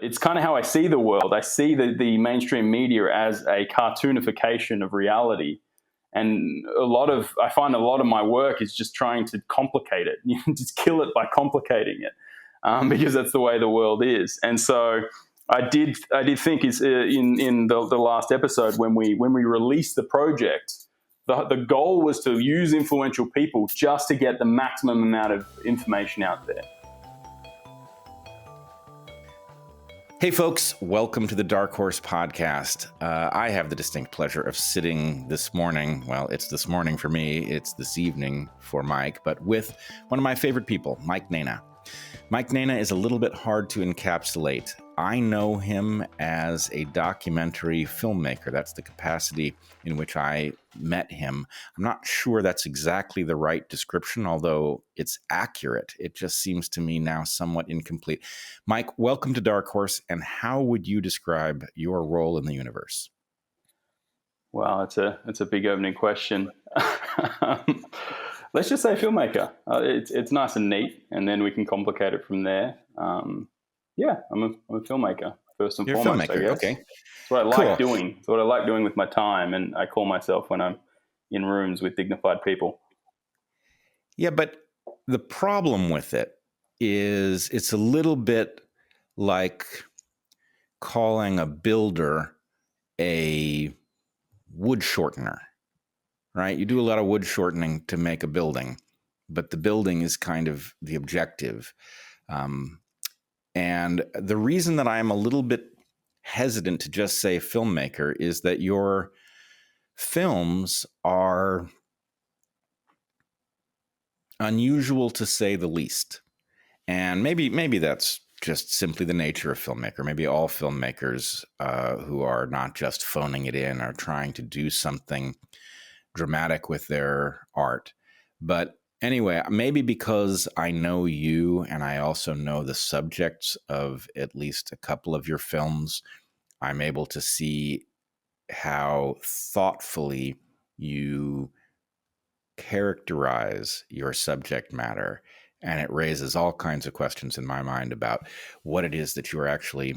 it's kind of how I see the world. I see the mainstream media as a cartoonification of reality. And I find a lot of my work is just trying to complicate it. You can just kill it by complicating it, because that's the way the world is. And so I did think is in the last episode when we released the project, the goal was to use influential people just to get the maximum amount of information out there. Hey folks, welcome to the Darkhorse podcast. I have the distinct pleasure of sitting this morning, well, it's this morning for me, it's this evening for Mike, but with one of my favorite people, Mike Nayna. Mike Nayna is a little bit hard to encapsulate. I know him as a documentary filmmaker. That's the capacity in which I met him. I'm not sure that's exactly the right description, although it's accurate. It just seems to me now somewhat incomplete. Mike, welcome to Darkhorse, and how would you describe your role in the universe? Wow, it's a big opening question. Let's just say filmmaker. It's nice and neat, and then we can complicate it from there. I'm a filmmaker first and foremost. You're a filmmaker, I guess. okay. It's what I like doing. It's what I like doing with my time, and I call myself when I'm in rooms with dignified people. Yeah, but the problem with it is it's a little bit like calling a builder a wood shortener, right? You do a lot of wood shortening to make a building, but the building is kind of the objective. And the reason that I'm a little bit hesitant to just say filmmaker is that your films are unusual, to say the least. And maybe that's just simply the nature of filmmaker. Maybe all filmmakers who are not just phoning it in are trying to do something dramatic with their art. But anyway, maybe because I know you and I also know the subjects of at least a couple of your films, I'm able to see how thoughtfully you characterize your subject matter. And it raises all kinds of questions in my mind about what it is that you are actually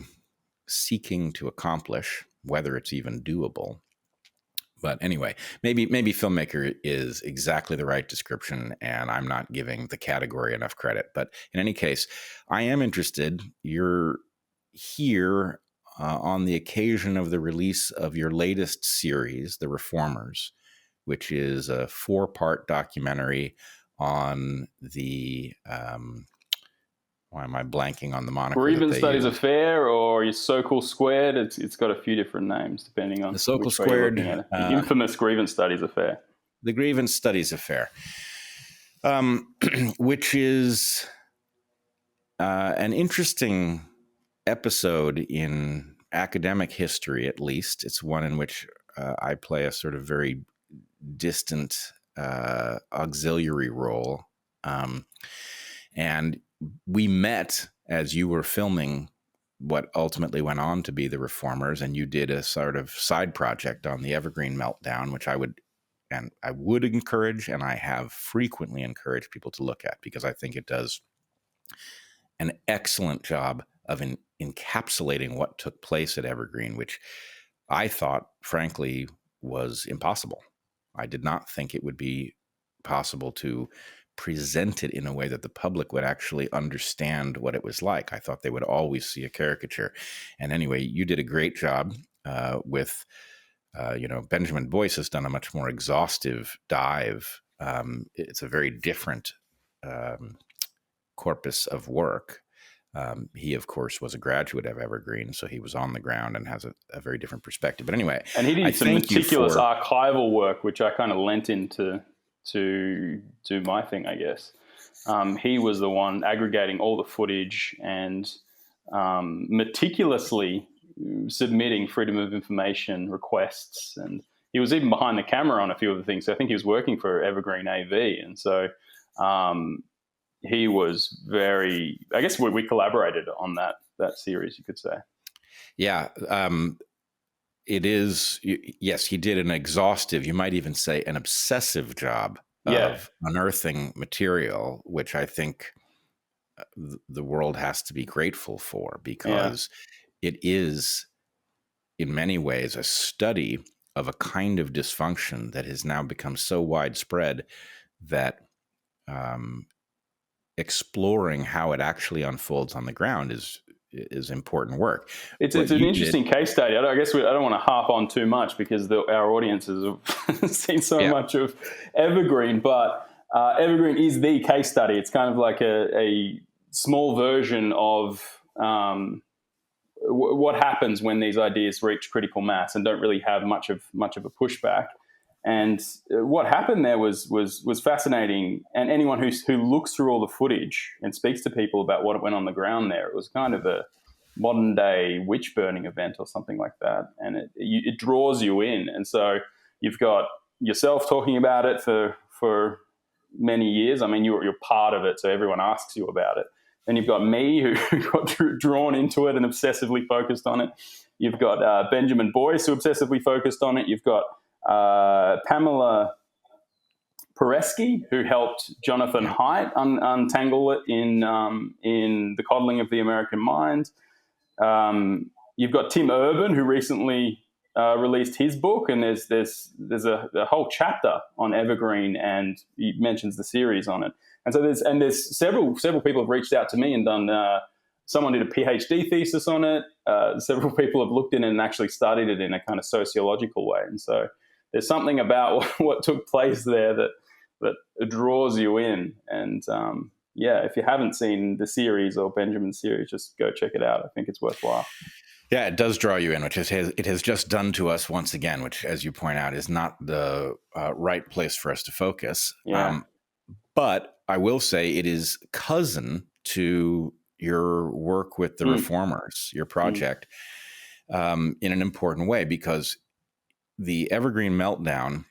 seeking to accomplish, whether it's even doable. But anyway, maybe filmmaker is exactly the right description, and I'm not giving the category enough credit. But in any case, I am interested. You're here on the occasion of the release of your latest series, The Reformers, which is a 4-part documentary on the why am I blanking on the moniker? Grievance Studies Affair, or your So-Called Squared. It's got a few different names depending on the So-Called which way you're looking at it. The infamous Grievance Studies Affair. The Grievance Studies Affair, which is an interesting episode in academic history, at least. It's one in which I play a sort of very distant auxiliary role. And we met as you were filming what ultimately went on to be The Reformers, and you did a sort of side project on the Evergreen meltdown, which I would encourage, and I have frequently encouraged people to look at, because I think it does an excellent job of encapsulating what took place at Evergreen, which I thought, frankly, was impossible. I did not think it would be possible to present it in a way that the public would actually understand what it was like. I thought they would always see a caricature. And anyway, you did a great job with, Benjamin Boyce has done a much more exhaustive dive. It's a very different corpus of work. He, of course, was a graduate of Evergreen, so he was on the ground and has a very different perspective. But anyway, and he did some meticulous archival work, which I kind of lent into to my thing, I guess. He was the one aggregating all the footage and meticulously submitting freedom of information requests, and he was even behind the camera on a few of the things. So I think he was working for Evergreen AV, and so he was very. I guess we collaborated on that series, you could say. Yeah. It is, yes, he did an exhaustive, you might even say an obsessive job of unearthing material, which I think the world has to be grateful for, Yeah. because it is in many ways a study of a kind of dysfunction that has now become so widespread that exploring how it actually unfolds on the ground is important work. It's What an you did, interesting case study. I guess I don't want to harp on too much because our audiences have seen so yeah, much of Evergreen, but Evergreen is the case study. It's kind of like a small version of what happens when these ideas reach critical mass and don't really have much of a pushback. And what happened there was fascinating. And anyone who looks through all the footage and speaks to people about what went on the ground there, it was kind of a modern day witch burning event or something like that. And it draws you in. And so you've got yourself talking about it for many years. I mean, you're part of it, so everyone asks you about it. Then you've got me, who got drawn into it and obsessively focused on it. You've got Benjamin Boyce, who obsessively focused on it. You've got Pamela Peresky, who helped Jonathan Haidt untangle it in The Coddling of the American Mind. You've got Tim Urban, who recently released his book, and there's a whole chapter on Evergreen, and he mentions the series on it. And so there's several people have reached out to me and done. Someone did a PhD thesis on it. Several people have looked in it and actually studied it in a kind of sociological way. And so there's something about what took place there that draws you in. And if you haven't seen the series or Benjamin's series, just go check it out. I think it's worthwhile. Yeah, it does draw you in, which it has just done to us once again, which, as you point out, is not the right place for us to focus. Yeah. But I will say it is cousin to your work with the Reformers, your project, in an important way, because the Evergreen Meltdown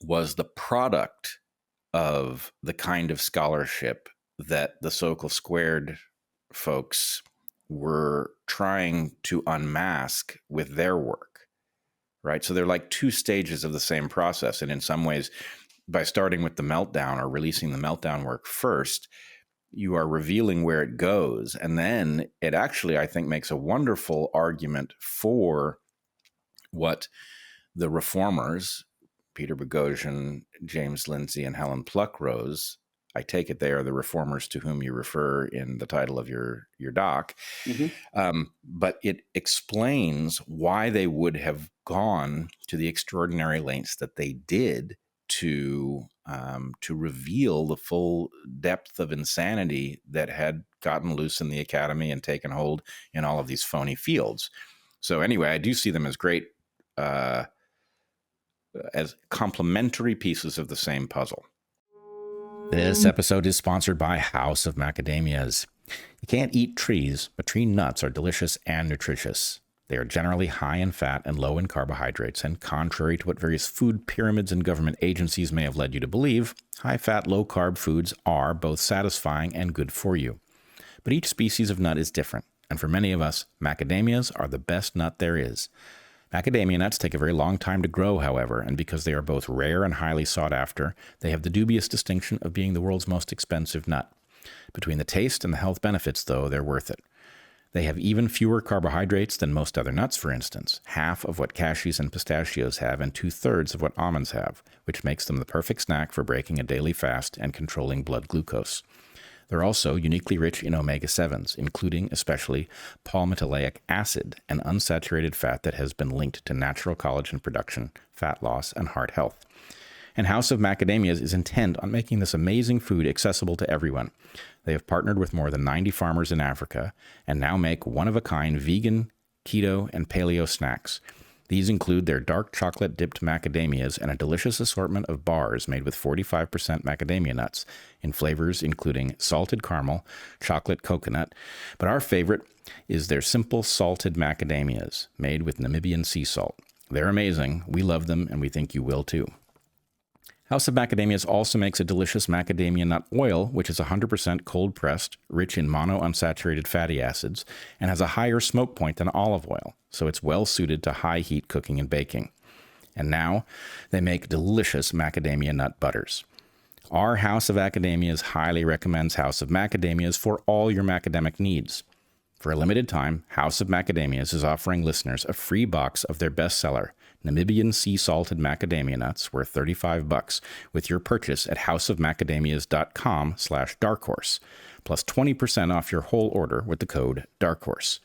was the product of the kind of scholarship that the Social Squared folks were trying to unmask with their work, right? So they're like two stages of the same process. And in some ways, by starting with the Meltdown or releasing the Meltdown work first, you are revealing where it goes. And then it actually, I think, makes a wonderful argument for what the Reformers, Peter Boghossian, James Lindsay, and Helen Pluckrose, I take it they are the Reformers to whom you refer in the title of your doc. Mm-hmm. But it explains why they would have gone to the extraordinary lengths that they did to reveal the full depth of insanity that had gotten loose in the academy and taken hold in all of these phony fields. So anyway, I do see them as great, as complementary pieces of the same puzzle. This episode is sponsored by House of Macadamias. You can't eat trees, but tree nuts are delicious and nutritious. They are generally high in fat and low in carbohydrates, and contrary to what various food pyramids and government agencies may have led you to believe, high-fat, low-carb foods are both satisfying and good for you. But each species of nut is different, and for many of us, macadamias are the best nut there is. Macadamia nuts take a very long time to grow, however, and because they are both rare and highly sought after, they have the dubious distinction of being the world's most expensive nut. Between the taste and the health benefits, though, they're worth it. They have even fewer carbohydrates than most other nuts, for instance, half of what cashews and pistachios have and 2/3 of what almonds have, which makes them the perfect snack for breaking a daily fast and controlling blood glucose. They're also uniquely rich in omega-7s, including especially palmitoleic acid, an unsaturated fat that has been linked to natural collagen production, fat loss, and heart health. And House of Macadamias is intent on making this amazing food accessible to everyone. They have partnered with more than 90 farmers in Africa and now make one-of-a-kind vegan, keto, and paleo snacks. These include their dark chocolate-dipped macadamias and a delicious assortment of bars made with 45% macadamia nuts in flavors including salted caramel, chocolate coconut. But our favorite is their simple salted macadamias made with Namibian sea salt. They're amazing. We love them, and we think you will too. House of Macadamias also makes a delicious macadamia nut oil, which is 100% cold-pressed, rich in monounsaturated fatty acids, and has a higher smoke point than olive oil, so it's well-suited to high-heat cooking and baking. And now, they make delicious macadamia nut butters. Our House of Academias highly recommends House of Macadamias for all your macadamic needs. For a limited time, House of Macadamias is offering listeners a free box of their bestseller, Namibian Sea Salted Macadamia Nuts, worth $35, with your purchase at houseofmacadamias.com/darkhorse, plus 20% off your whole order with the code Darkhorse.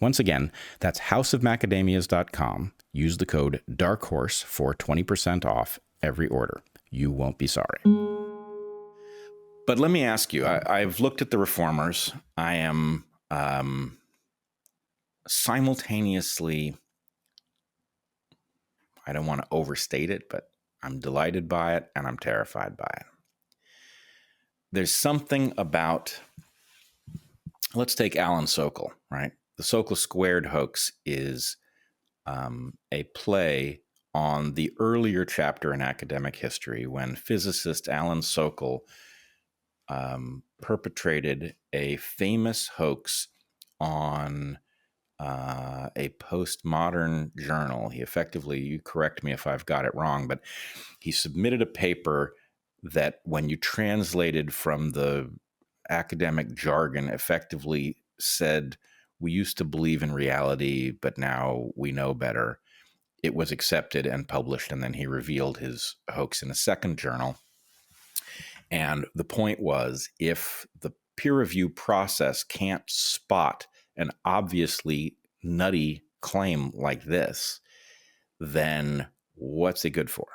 Once again, that's houseofmacadamias.com. Use the code Darkhorse for 20% off every order. You won't be sorry. But let me ask you, I've looked at the reformers. I am simultaneously, I don't want to overstate it, but I'm delighted by it and I'm terrified by it. There's something about, let's take Alan Sokal, right? The Sokal Squared hoax is a play on the earlier chapter in academic history when physicist Alan Sokal perpetrated a famous hoax on a postmodern journal. He effectively, you correct me if I've got it wrong, but he submitted a paper that when you translated from the academic jargon effectively said, we used to believe in reality, but now we know better. It was accepted and published, and then he revealed his hoax in a second journal. And the point was, if the peer review process can't spot an obviously nutty claim like this, then what's it good for?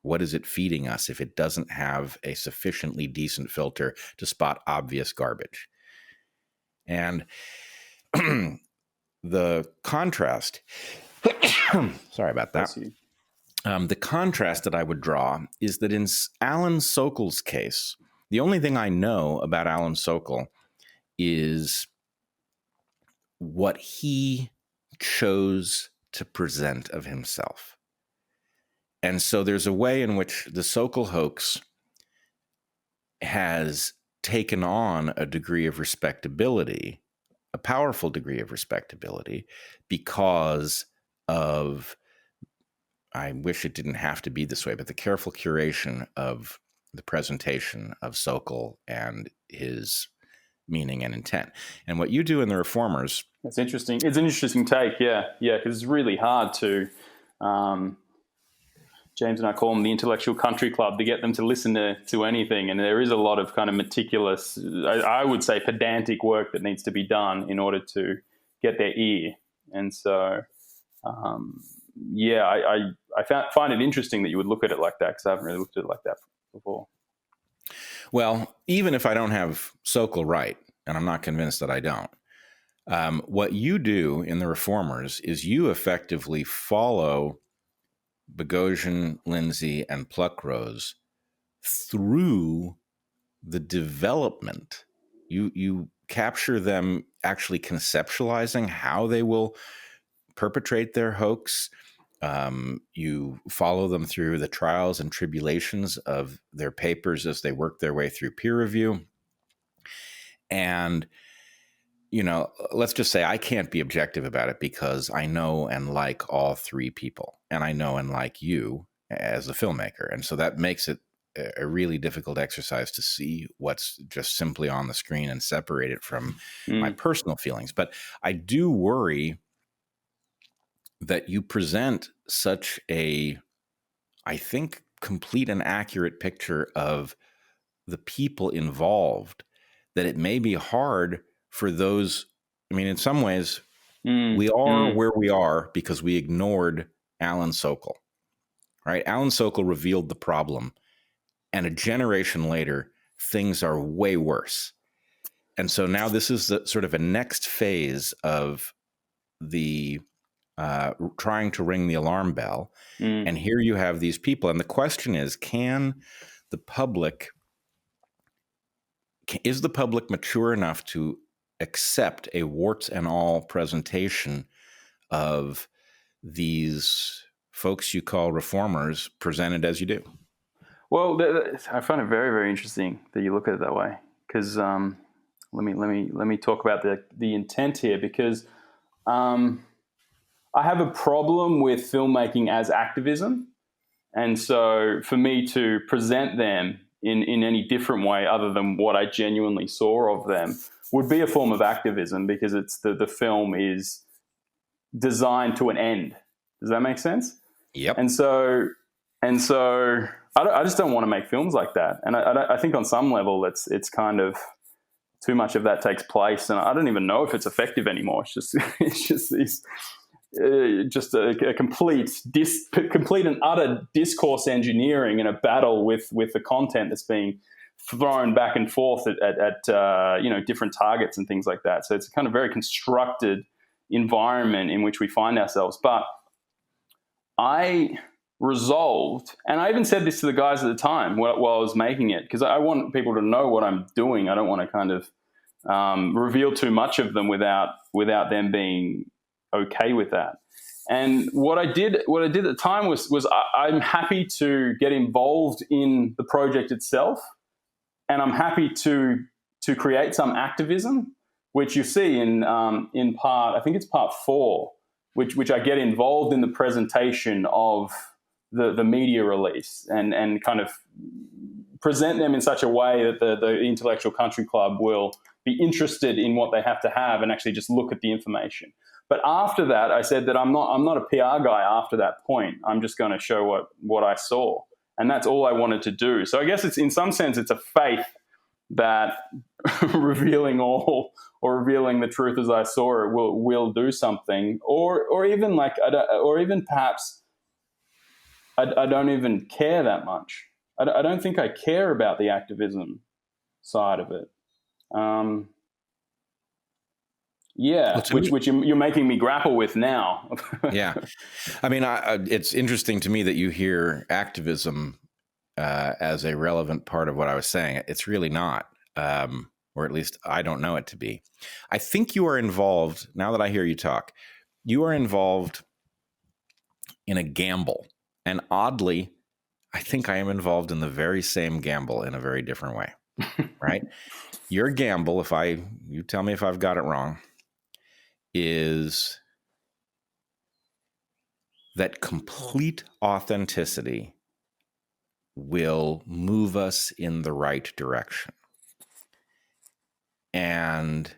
What is it feeding us if it doesn't have a sufficiently decent filter to spot obvious garbage? And the contrast, sorry about that. The contrast that I would draw is that in Alan Sokal's case, the only thing I know about Alan Sokal is what he chose to present of himself. And so there's a way in which the Sokal hoax has taken on a degree of respectability, a powerful degree of respectability, because of, I wish it didn't have to be this way, but the careful curation of the presentation of Sokal and his meaning and intent. And what you do in the Reformers... That's interesting. It's an interesting take, yeah, because it's really hard to... James and I call them the intellectual country club, to get them to listen to anything. And there is a lot of kind of meticulous, I would say pedantic work that needs to be done in order to get their ear. And so, I find it interesting that you would look at it like that, because I haven't really looked at it like that before. Well, even if I don't have Sokal right, and I'm not convinced that I don't, what you do in the Reformers is you effectively follow Boghossian, Lindsay, and Pluckrose through the development. You capture them actually conceptualizing how they will perpetrate their hoax. You follow them through the trials and tribulations of their papers as they work their way through peer review. And, let's just say I can't be objective about it because I know and like all three people, and I know and like you as a filmmaker. And so that makes it a really difficult exercise to see what's just simply on the screen and separate it from my personal feelings. But I do worry that you present such a, I think, complete and accurate picture of the people involved that it may be hard for those. I mean, in some ways, we are where we are because we ignored Alan Sokal, right? Alan Sokal revealed the problem, and a generation later, things are way worse. And so now this is sort of a next phase of the trying to ring the alarm bell. And here you have these people. And the question is, is the public mature enough to accept a warts and all presentation of these folks you call reformers presented as you do? Well, I find it very, very interesting that you look at it that way, because let me talk about the intent here, because I have a problem with filmmaking as activism. And so for me to present them in any different way other than what I genuinely saw of them would be a form of activism, because it's the film is designed to an end. Does that make sense? Yep. And so I just don't want to make films like that. And I think on some level it's kind of too much of that takes place, and I don't even know if it's effective anymore. It's just these just a complete and utter discourse engineering in a battle with the content that's being thrown back and forth at different targets and things like that. So it's a kind of very constructed environment in which we find ourselves. But I resolved, and I even said this to the guys at the time while I was making it, because I want people to know what I'm doing. I don't want to kind of reveal too much of them without them being okay with that. And what I did at the time was I'm happy to get involved in the project itself, and I'm happy to create some activism, which you see in part, I think it's part 4, which I get involved in the presentation of the media release and kind of present them in such a way that the Intellectual Country Club will be interested in what they have to have and actually just look at the information. But after that, I said that I'm not a PR guy after that point. I'm just going to show what I saw. And that's all I wanted to do. So I guess it's, in some sense, it's a faith that revealing all or revealing the truth as I saw it will do something, or even perhaps I don't even care that much. I don't think I care about the activism side of it. Which you're making me grapple with now. Yeah, I mean, it's interesting to me that you hear activism as a relevant part of what I was saying. It's really not, or at least I don't know it to be. I think you are involved, now that I hear you talk, you are involved in a gamble. And oddly, I think I am involved in the very same gamble in a very different way, right? Your gamble, you tell me if I've got it wrong, is that complete authenticity will move us in the right direction. And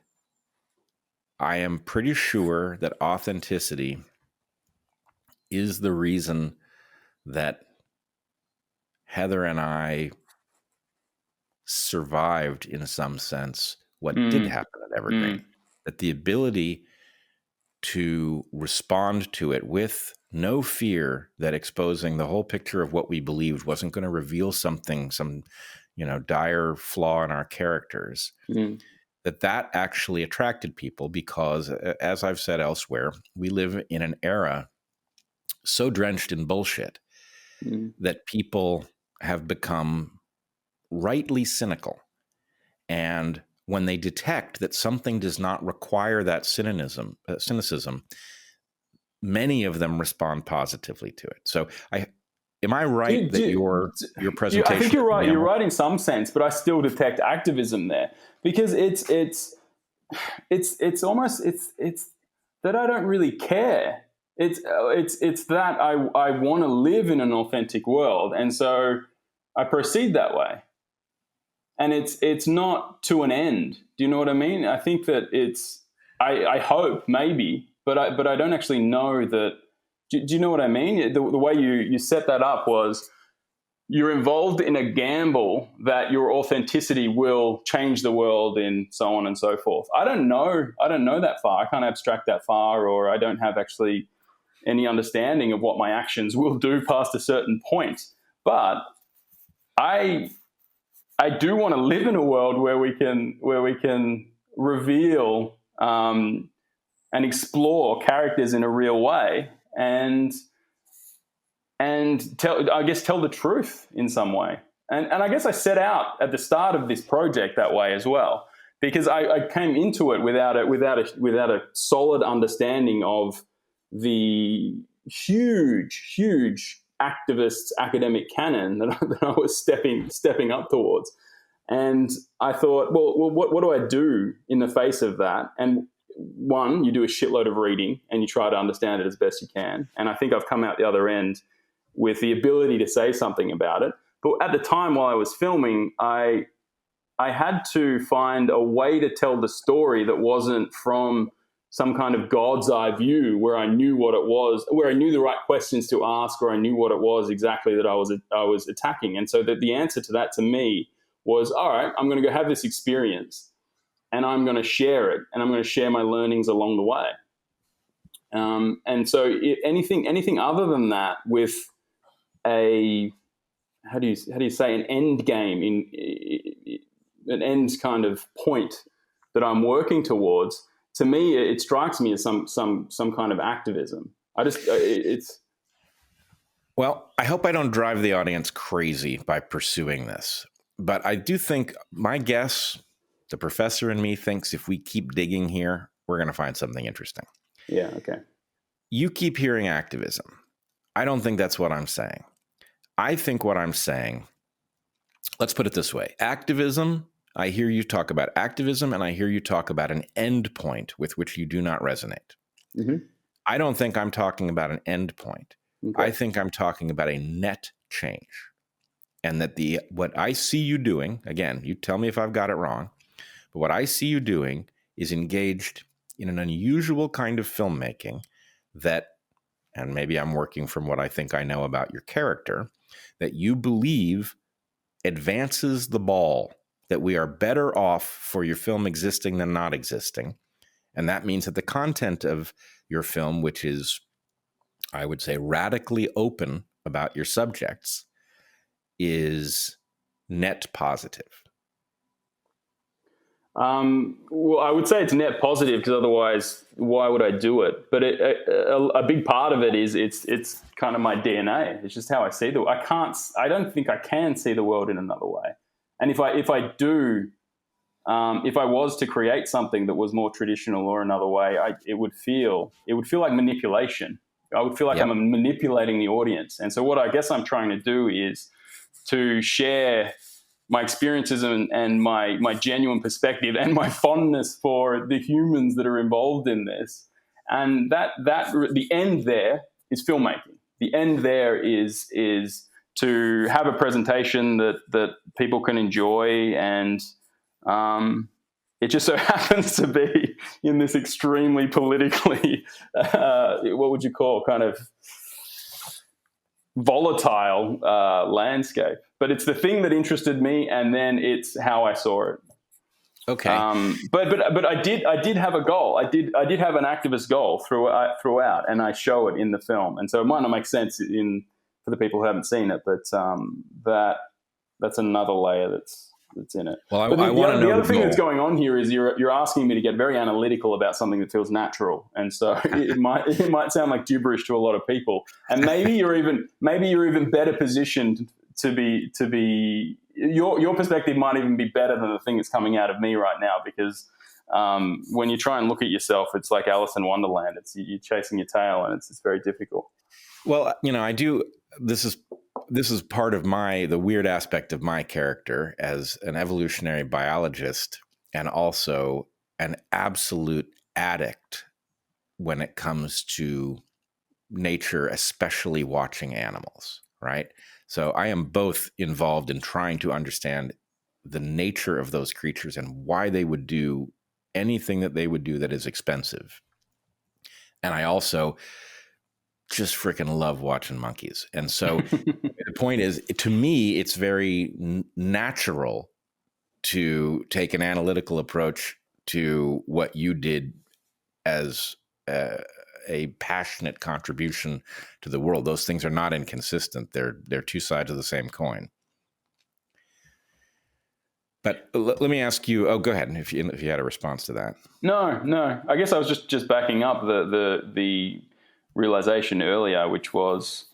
I am pretty sure that authenticity is the reason that Heather and I survived, in some sense, what did happen at Evergreen. That the ability to respond to it with no fear that exposing the whole picture of what we believed wasn't going to reveal some dire flaw in our characters, that actually attracted people, because, as I've said elsewhere, we live in an era so drenched in bullshit that people have become rightly cynical. And when they detect that something does not require that cynicism, many of them respond positively to it. So am I right that your presentation? I think you're right. You're right in some sense, but I still detect activism there, because it's almost that I don't really care. It's that I want to live in an authentic world, and so I proceed that way. And it's not to an end. Do you know what I mean? I think that I hope maybe, but I don't actually know that. Do you know what I mean? The way you set that up was, you're involved in a gamble that your authenticity will change the world and so on and so forth. I don't know that far. I can't abstract that far, or I don't have actually any understanding of what my actions will do past a certain point. But I do want to live in a world where we can reveal and explore characters in a real way, and tell the truth in some way. And I guess I set out at the start of this project that way as well, because I came into it without a solid understanding of the huge activist academic canon that I was stepping up towards. And I thought, well, what do I do in the face of that? And one, you do a shitload of reading and you try to understand it as best you can. And I think I've come out the other end with the ability to say something about it. But at the time while I was filming, I had to find a way to tell the story that wasn't from some kind of God's eye view where I knew what it was, where I knew the right questions to ask, or I knew what it was exactly that I was attacking. And so the answer to that to me was, all right, I'm going to go have this experience and I'm going to share it, and I'm going to share my learnings along the way. And so anything other than that with a, how do you say, an end game, an end kind of point that I'm working towards, to me, it strikes me as some kind of activism. Well, I hope I don't drive the audience crazy by pursuing this, but I do think, my guess, the professor in me thinks if we keep digging here, we're going to find something interesting. Yeah. Okay. You keep hearing activism. I don't think that's what I'm saying. I think what I'm saying, let's put it this way. Activism, I hear you talk about activism, and I hear you talk about an end point with which you do not resonate. Mm-hmm. I don't think I'm talking about an end point. Okay. I think I'm talking about a net change. And that what I see you doing, again, you tell me if I've got it wrong, but what I see you doing is engaged in an unusual kind of filmmaking that, and maybe I'm working from what I think I know about your character, that you believe advances the ball, that we are better off for your film existing than not existing. And that means that the content of your film, which is, I would say, radically open about your subjects, is net positive. Well, I would say it's net positive, because otherwise, why would I do it? But a big part of it is it's kind of my DNA. It's just how I see the world. I don't think I can see the world in another way. And if I do, if I was to create something that was more traditional or another way, it would feel like manipulation. I would feel like I'm manipulating the audience. And so what I guess I'm trying to do is to share my experiences and my genuine perspective and my fondness for the humans that are involved in this. And that the end there is filmmaking. The end there is to have a presentation that people can enjoy, and it just so happens to be in this extremely politically, what would you call, kind of volatile landscape. But it's the thing that interested me, and then it's how I saw it. Okay. But I did have a goal. I did have an activist goal throughout, and I show it in the film. And so it might not make sense for the people who haven't seen it, but that's another layer that's in it. Well, I want to know the other thing that's going on here is you're asking me to get very analytical about something that feels natural, and so it might sound like gibberish to a lot of people. And maybe you're even better positioned to be your perspective might even be better than the thing that's coming out of me right now, because when you try and look at yourself, it's like Alice in Wonderland. You're chasing your tail, and it's very difficult. Well, I do. This is part of the weird aspect of my character as an evolutionary biologist, and also an absolute addict when it comes to nature, especially watching animals, right? So I am both involved in trying to understand the nature of those creatures and why they would do anything that they would do that is expensive. And I also just freaking love watching monkeys. And so the point is, to me, it's very natural to take an analytical approach to what you did as a passionate contribution to the world. Those things are not inconsistent. They're two sides of the same coin. But let me ask you. Oh, go ahead. If you had a response to that. No. I guess I was just backing up the realization earlier, which was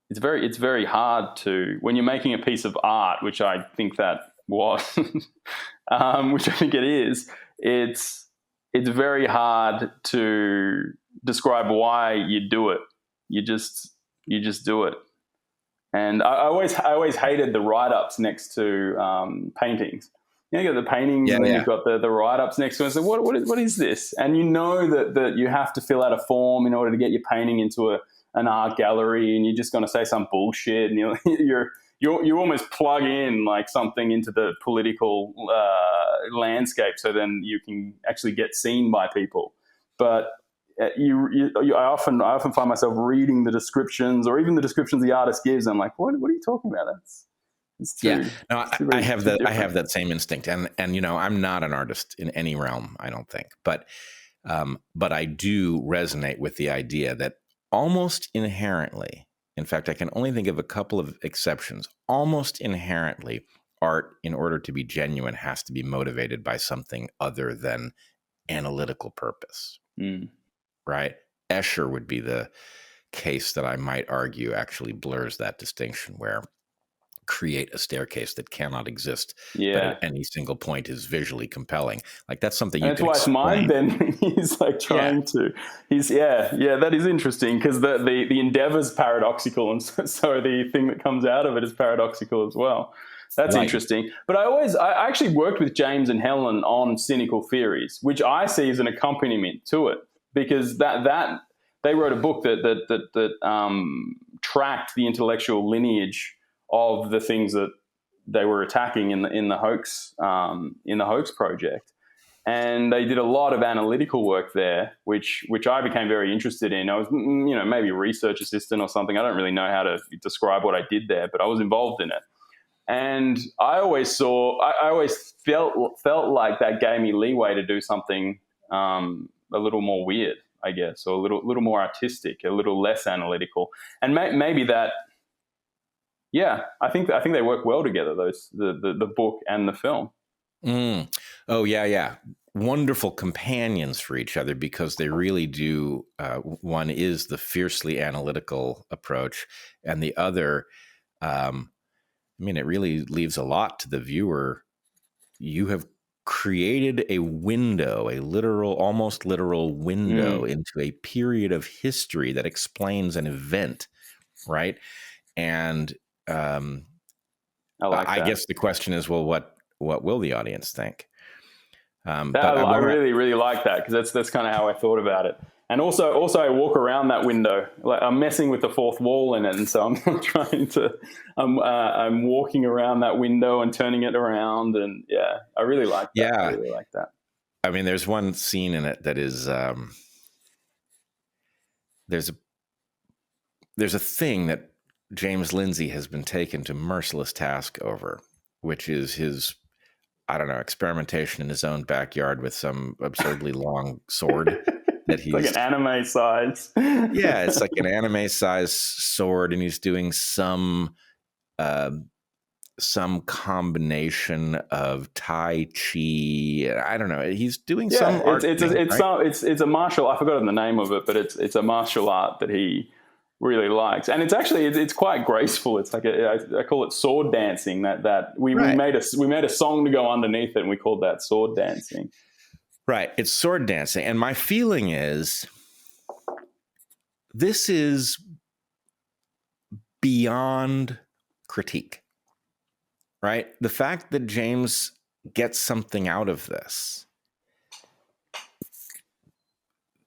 it's very hard to, when you're making a piece of art, which I think that was, which I think it is. It's very hard to describe why you do it. You just do it. And I always hated the write-ups next to paintings. You got the paintings, and then you've got the write-ups next to it. So what is this? And you know that you have to fill out a form in order to get your painting into an art gallery, and you're just going to say some bullshit, and you almost plug in like something into the political landscape, so then you can actually get seen by people. But I often find myself reading the descriptions, or even the descriptions the artist gives. I'm like, what are you talking about? It's too, Yeah, no, I have that. different. I have that same instinct, and I'm not an artist in any realm, I don't think, but I do resonate with the idea that almost inherently, in fact, I can only think of a couple of exceptions. Almost inherently, art, in order to be genuine, has to be motivated by something other than analytical purpose, right? Escher would be the case that I might argue actually blurs that distinction, where create a staircase that cannot exist, but at any single point is visually compelling. Like that's something you can explain. And that's why it's mind-bending. He's like trying to. That is interesting, because the endeavor's paradoxical, and so the thing that comes out of it is paradoxical as well. That's interesting. But I actually worked with James and Helen on Cynical Theories, which I see as an accompaniment to it, because that they wrote a book that tracked the intellectual lineage of the things that they were attacking in the hoax project, and they did a lot of analytical work there, which I became very interested in. I was maybe a research assistant or something. I don't really know how to describe what I did there, but I was involved in it, and I always felt like that gave me leeway to do something a little more weird, I guess, or a little more artistic, a little less analytical, and maybe that. Yeah, I think they work well together. The book and the film. Oh yeah. Wonderful companions for each other, because they really do. One is the fiercely analytical approach, and the other, it really leaves a lot to the viewer. You have created a window, almost literal window into a period of history that explains an event, right? And I guess the question is, well, what will the audience think? I really, really like that, because that's kind of how I thought about it. And also I walk around that window, like I'm messing with the fourth wall in it, and so I'm walking around that window and turning it around, and I really like that. Yeah, I really like that. I mean, there's one scene in it that is there's a thing that James Lindsay has been taken to merciless task over, which is his, I don't know, experimentation in his own backyard with some absurdly long sword that he's like an anime size. Yeah, it's like an anime size sword, and he's doing some combination of Tai Chi. I don't know. He's doing some art. It's a martial. I've forgotten the name of it, but it's a martial art that he really likes, and it's quite graceful. It's like I call it sword dancing. We made a song to go underneath it, and we called that sword dancing. Right, it's sword dancing, and my feeling is this is beyond critique. Right, the fact that James gets something out of this,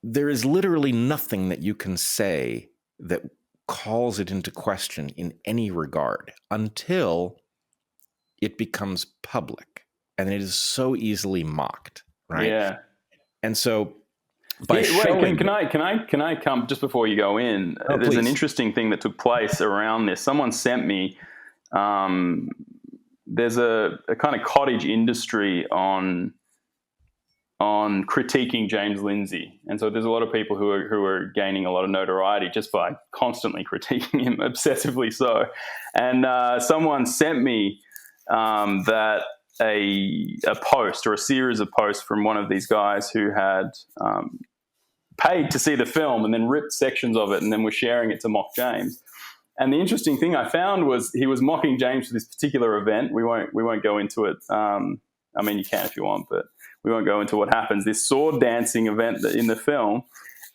there is literally nothing that you can say that calls it into question in any regard until it becomes public, and it is so easily mocked, right? Yeah. And so can I come just before you go in? There's an interesting thing that took place around this. Someone sent me there's a kind of cottage industry on critiquing James Lindsay, and so there's a lot of people who are gaining a lot of notoriety just by constantly critiquing him, obsessively so. And someone sent me that a post or a series of posts from one of these guys who had paid to see the film and then ripped sections of it and then was sharing it to mock James. And the interesting thing I found was he was mocking James for this particular event. We won't go into it. I mean, you can if you want, but we won't go into what happens. This sword dancing event in the film,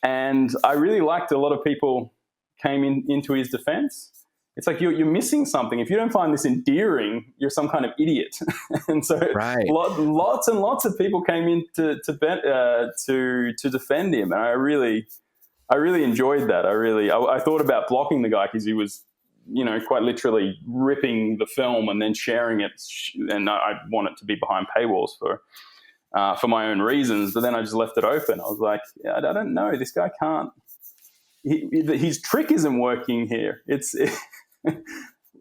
and I really liked a lot of people came into his defense. It's like you're missing something. If you don't find this endearing, you're some kind of idiot. And so lots and lots of people came in to defend him, and I really enjoyed that. I thought about blocking the guy because he was quite literally ripping the film and then sharing it. And I want it to be behind paywalls for my own reasons. But then I just left it open. I was like, I don't know. This guy can't. His trick isn't working here.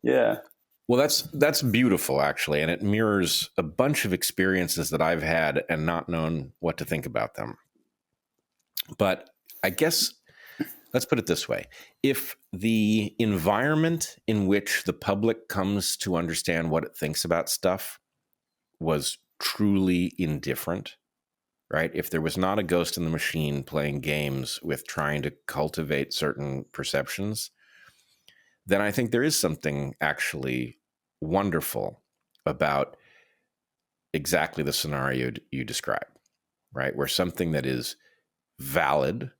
Yeah. Well, that's beautiful, actually, and it mirrors a bunch of experiences that I've had and not known what to think about them. But I guess let's put it this way. If the environment in which the public comes to understand what it thinks about stuff was truly indifferent, right? If there was not a ghost in the machine playing games with trying to cultivate certain perceptions, then I think there is something actually wonderful about exactly the scenario you describe, right? Where something that is valid,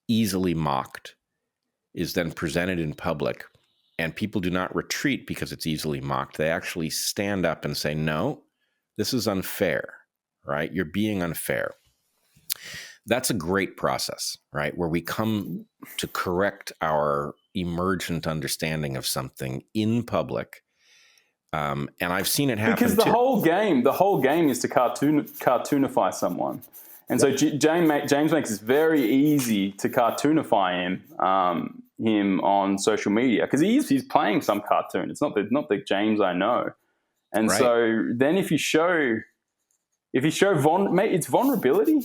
easily mocked, is then presented in public, and people do not retreat because it's easily mocked. They actually stand up and say, no, this is unfair, right? You're being unfair. That's a great process, right? Where we come to correct our emergent understanding of something in public. And I've seen it happen because the whole game is to cartoonify someone. And so James makes it very easy to cartoonify him on social media, because he's playing some cartoon. It's not the James I know. And right. So then if you show it's vulnerability.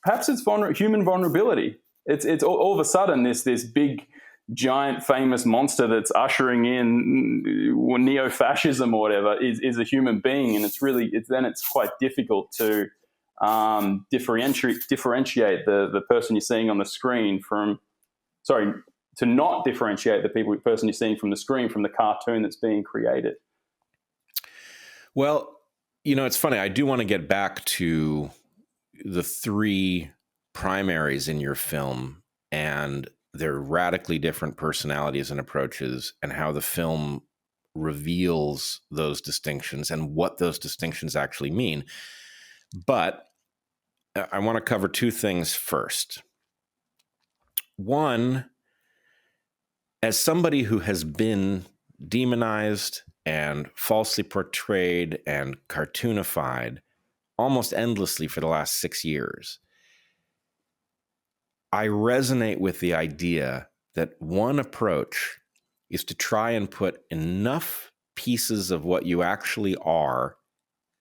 Perhaps it's human vulnerability. It's all of a sudden this big, giant, famous monster that's ushering in neo-fascism or whatever is a human being, and it's quite difficult to differentiate the person you're seeing on the screen to not differentiate the person you're seeing from the screen from the cartoon that's being created. Well, it's funny. I do want to get back to the three primaries in your film and their radically different personalities and approaches, and how the film reveals those distinctions and what those distinctions actually mean. But I want to cover two things first. One, as somebody who has been demonized and falsely portrayed and cartoonified almost endlessly for the last 6 years, I resonate with the idea that one approach is to try and put enough pieces of what you actually are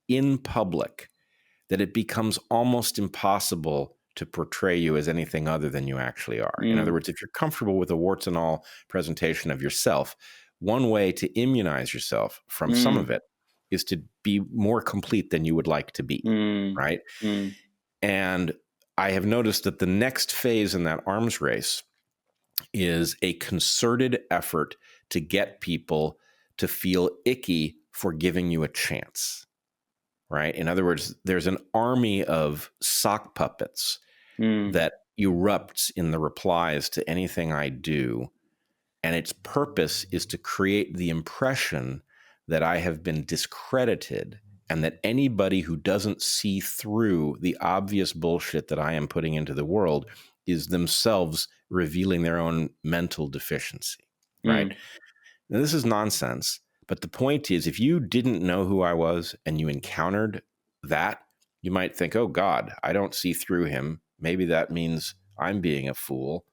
in public that it becomes almost impossible to portray you as anything other than you actually are. In other words, if you're comfortable with a warts and all presentation of yourself, one way to immunize yourself from some of it is to be more complete than you would like to be, right? And I have noticed that the next phase in that arms race is a concerted effort to get people to feel icky for giving you a chance, right? In other words, there's an army of sock puppets that erupts in the replies to anything I do. And its purpose is to create the impression that I have been discredited, and that anybody who doesn't see through the obvious bullshit that I am putting into the world is themselves revealing their own mental deficiency, right? Now, this is nonsense, but the point is, if you didn't know who I was and you encountered that, you might think, oh God, I don't see through him. Maybe that means I'm being a fool.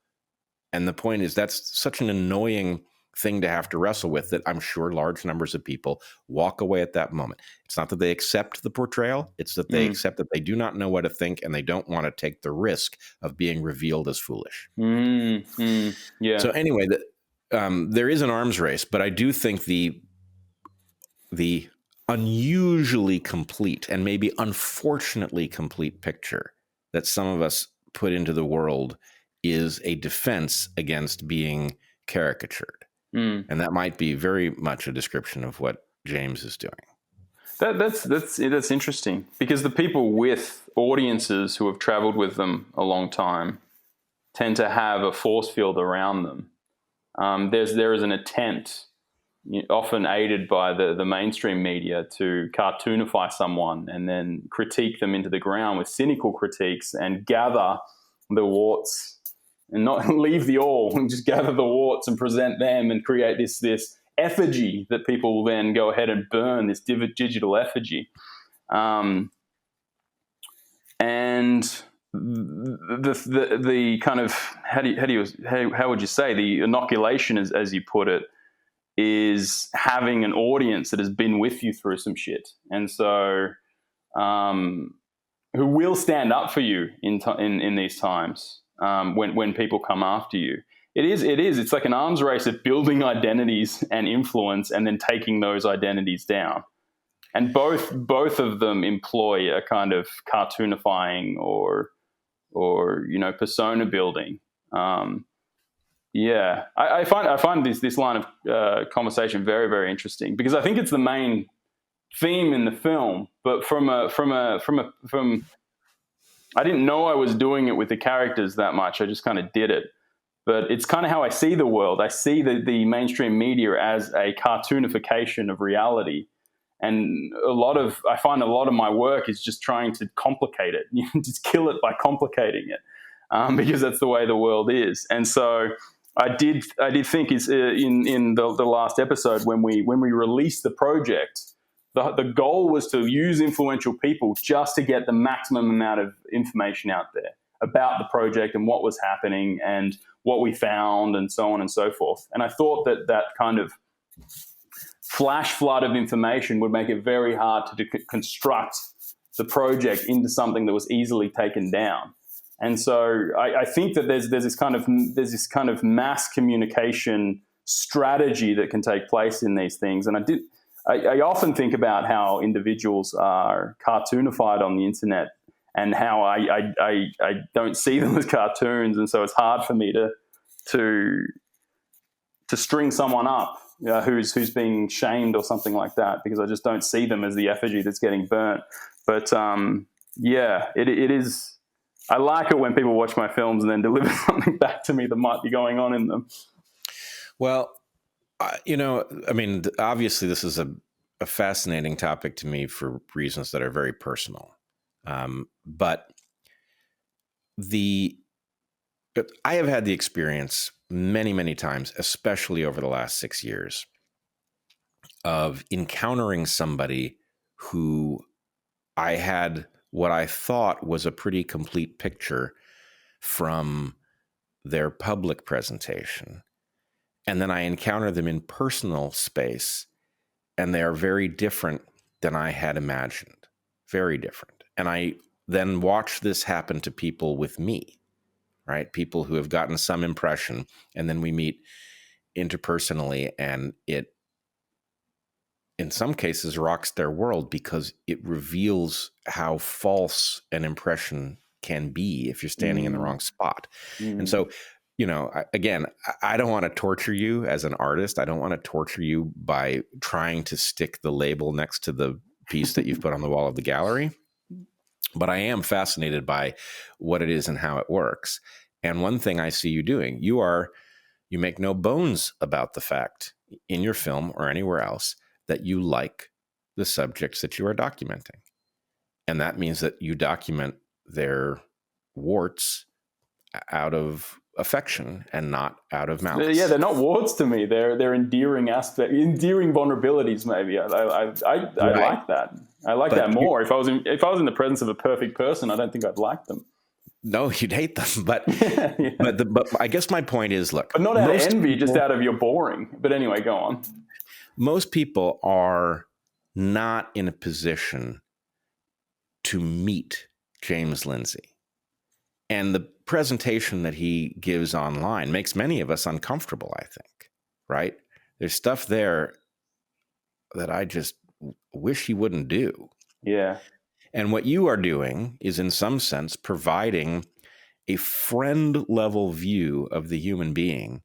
And the point is, that's such an annoying thing to have to wrestle with that I'm sure large numbers of people walk away at that moment. It's not that they accept the portrayal. It's that they accept that they do not know what to think, and they don't want to take the risk of being revealed as foolish. Yeah. So anyway, there is an arms race, but I do think the unusually complete and maybe unfortunately complete picture that some of us put into the world is a defense against being caricatured. And that might be very much a description of what James is doing. That's interesting, because the people with audiences who have traveled with them a long time tend to have a force field around them. There is an attempt, often aided by the mainstream media, to cartoonify someone and then critique them into the ground with cynical critiques and gather the warts and not leave the all and just gather the warts and present them and create this effigy that people will then go ahead and burn, this digital effigy. And the kind of how would you say, the inoculation, as you put it, is having an audience that has been with you through some shit, and so who will stand up for you in these times when people come after you. It's like an arms race of building identities and influence, and then taking those identities down. And both of them employ a kind of cartoonifying or persona building. I find this line of conversation very, very interesting, because I think it's the main theme in the film. But from I didn't know I was doing it with the characters that much. I just kind of did it. But it's kind of how I see the world. I see the mainstream media as a cartoonification of reality. And I find a lot of my work is just trying to complicate it. You just kill it by complicating it, because that's the way the world is. And so I did think is in the last episode, when we released the project, the goal was to use influential people just to get the maximum amount of information out there about the project and what was happening and what we found and so on and so forth. And I thought that kind of flash flood of information would make it very hard to construct the project into something that was easily taken down. And so I think that there's this kind of mass communication strategy that can take place in these things. And I often think about how individuals are cartoonified on the internet, and how I don't see them as cartoons, and so it's hard for me to string someone up who's being shamed or something like that, because I just don't see them as the effigy that's getting burnt. But it is. I like it when people watch my films and then deliver something back to me that might be going on in them. Well, obviously this is a fascinating topic to me for reasons that are very personal. But I have had the experience many, many times, especially over the last 6 years, of encountering somebody who I had what I thought was a pretty complete picture from their public presentation. And then I encounter them in personal space, and they are very different than I had imagined. Very different. And I then watch this happen to people with me, right? People who have gotten some impression, and then we meet interpersonally, and it, in some cases, rocks their world, because it reveals how false an impression can be if you're standing in the wrong spot. And so, again, I don't want to torture you as an artist. I don't want to torture you by trying to stick the label next to the piece that you've put on the wall of the gallery. But I am fascinated by what it is and how it works. And one thing I see you doing, you make no bones about the fact in your film or anywhere else that you like the subjects that you are documenting. And that means that you document their warts out of affection and not out of malice. Yeah, they're not warts to me. They're endearing vulnerabilities. Maybe I like that. I like that more. If I was in the presence of a perfect person, I don't think I'd like them. No, you'd hate them. But yeah. but I guess my point is, look, but not out of envy, just out of you're boring. But anyway, go on. Most people are not in a position to meet James Lindsay. And the presentation that he gives online makes many of us uncomfortable, I think, right? There's stuff there that I just wish he wouldn't do. Yeah. And what you are doing is, in some sense, providing a friend-level view of the human being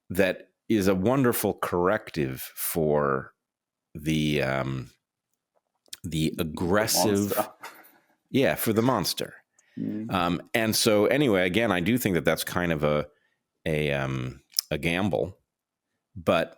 that is a wonderful corrective for the aggressive, for the monster. Mm-hmm. And so, anyway, again, I do think that that's kind of a gamble, but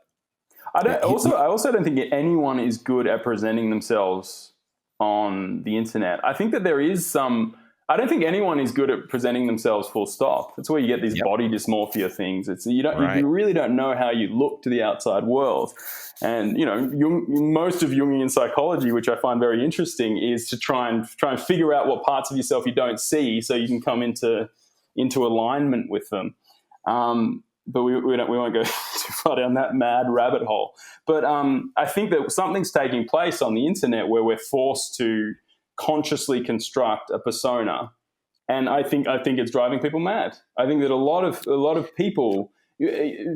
I also don't think anyone is good at presenting themselves on the internet. I think that there is some I don't think anyone is good at presenting themselves full stop. That's where you get these Yep. body dysmorphia things. It's you Right. really don't know how you look to the outside world. And most of Jungian psychology, which I find very interesting, is to try and figure out what parts of yourself you don't see, so you can come into alignment with them. But we won't go too far down that mad rabbit hole. But I think that something's taking place on the internet where we're forced to consciously construct a persona, and I think it's driving people mad. I think that a lot of people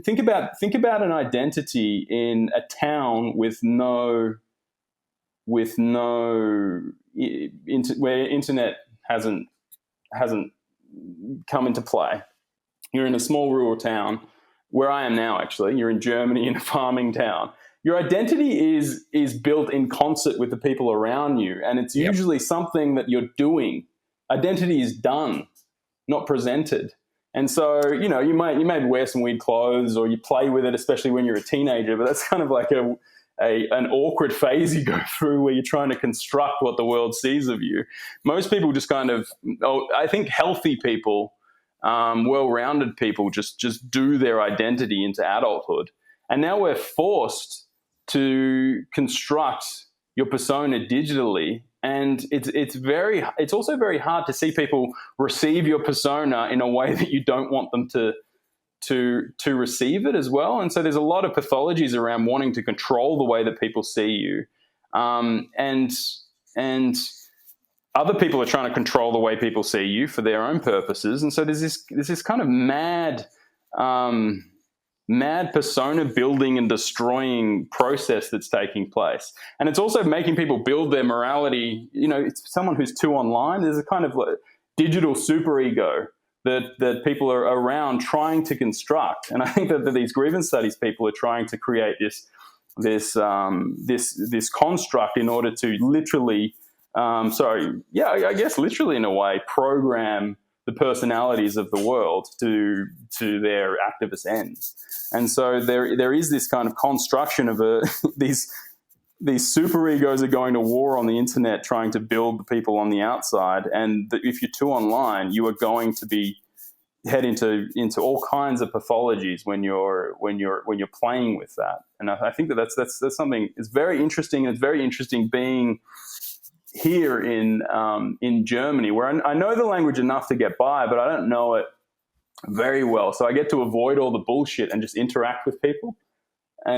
think about an identity in a town where internet hasn't come into play. You're in a small rural town, where I am now. Actually, you're in Germany, in a farming town. Your identity is built in concert with the people around you, and it's usually something that you're doing. Identity is done, not presented. And so, you may wear some weird clothes, or you play with it, especially when you're a teenager. But that's kind of like an awkward phase you go through, where you're trying to construct what the world sees of you. Most people just I think healthy people, well-rounded people, just do their identity into adulthood. And now we're forced to construct your persona digitally, and it's also very hard to see people receive your persona in a way that you don't want them to receive it as well. And so there's a lot of pathologies around wanting to control the way that people see you, and other people are trying to control the way people see you for their own purposes. And so there's this kind of mad persona building and destroying process that's taking place. And it's also making people build their morality. It's someone who's too online. There's a kind of digital superego that people are around trying to construct. And I think that these grievance studies people are trying to create this construct in order to literally, I guess literally in a way, program the personalities of the world to their activist ends. And so there is this kind of construction of these superegos are going to war on the internet, trying to build the people on the outside. And if you're too online, you are going to head into all kinds of pathologies when you're playing with that. And I think that's something that's very interesting. And it's very interesting being here in Germany, where I know the language enough to get by, but I don't know it very well. So I get to avoid all the bullshit and just interact with people. I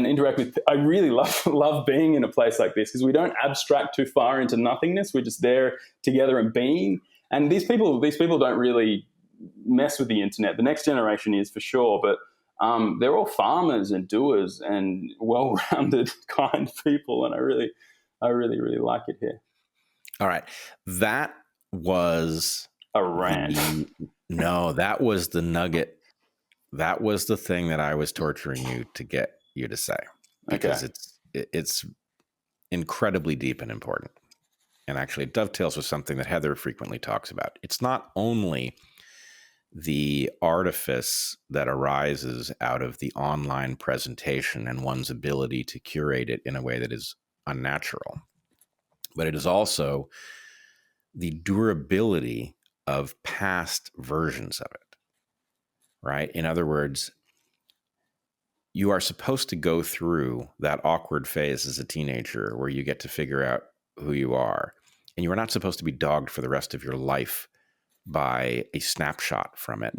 really love being in a place like this, because we don't abstract too far into nothingness. We're just there together and being. And these people don't really mess with the internet. The next generation is, for sure, but they're all farmers and doers and well-rounded, kind people. And I really, really like it here. All right. That was a rant. No, that was the nugget. That was the thing that I was torturing you to get you to say, because it's incredibly deep and important. And actually it dovetails with something that Heather frequently talks about. It's not only the artifice that arises out of the online presentation and one's ability to curate it in a way that is unnatural, but it is also the durability of past versions of it, right? In other words, you are supposed to go through that awkward phase as a teenager where you get to figure out who you are, and you are not supposed to be dogged for the rest of your life by a snapshot from it,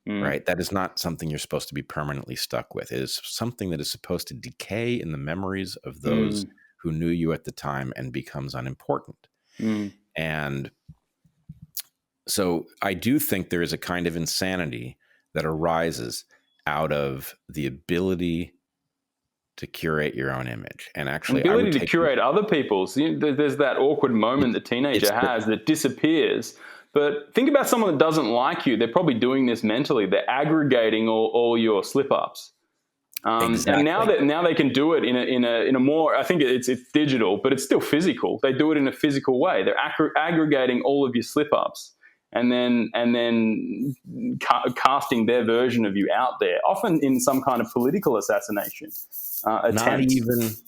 right? That is not something you're supposed to be permanently stuck with. It is something that is supposed to decay in the memories of those who knew you at the time and becomes unimportant. And so I do think there is a kind of insanity that arises out of the ability to curate your own image, and actually the ability to curate other people's. There's that awkward moment the teenager has that disappears. But think about someone that doesn't like you. They're probably doing this mentally. They're aggregating all your slip-ups. Exactly. And now they can do it in a more, I think it's digital, but it's still physical. They do it in a physical way. They're aggregating all of your slip-ups and then casting their version of you out there, often in some kind of political assassination attempt.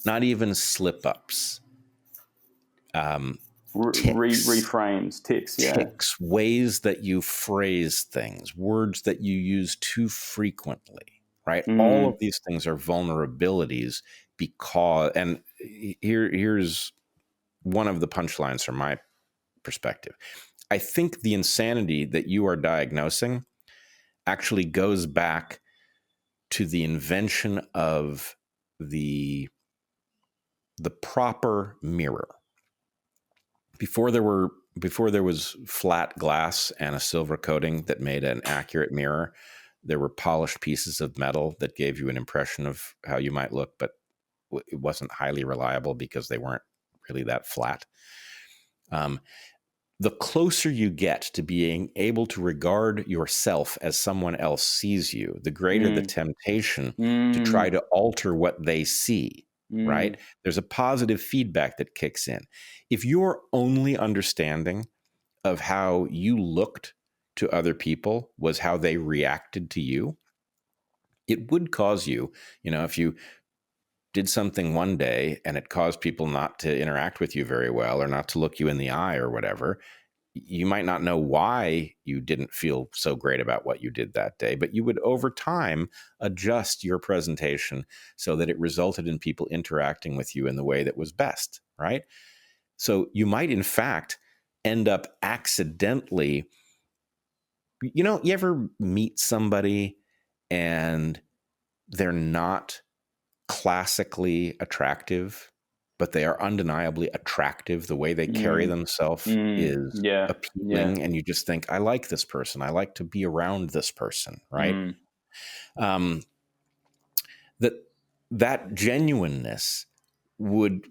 Not even slip-ups. reframes, ticks, ticks, ways that you phrase things, words that you use too frequently, right? All of these things are vulnerabilities because, and here's one of the punchlines from my perspective. I think the insanity that you are diagnosing actually goes back to the invention of the proper mirror. Before there was flat glass and a silver coating that made an accurate mirror, there were polished pieces of metal that gave you an impression of how you might look, but it wasn't highly reliable because they weren't really that flat. The closer you get to being able to regard yourself as someone else sees you, the greater the temptation to try to alter what they see, right? There's a positive feedback that kicks in. If your only understanding of how you looked to other people was how they reacted to you, it would cause you, if you did something one day and it caused people not to interact with you very well or not to look you in the eye or whatever, you might not know why you didn't feel so great about what you did that day, but you would over time adjust your presentation so that it resulted in people interacting with you in the way that was best, right? So you might in fact end up accidentally, you ever meet somebody and they're not classically attractive, but they are undeniably attractive. The way they carry themselves is appealing. And you just think, I like this person. I like to be around this person, right? That genuineness would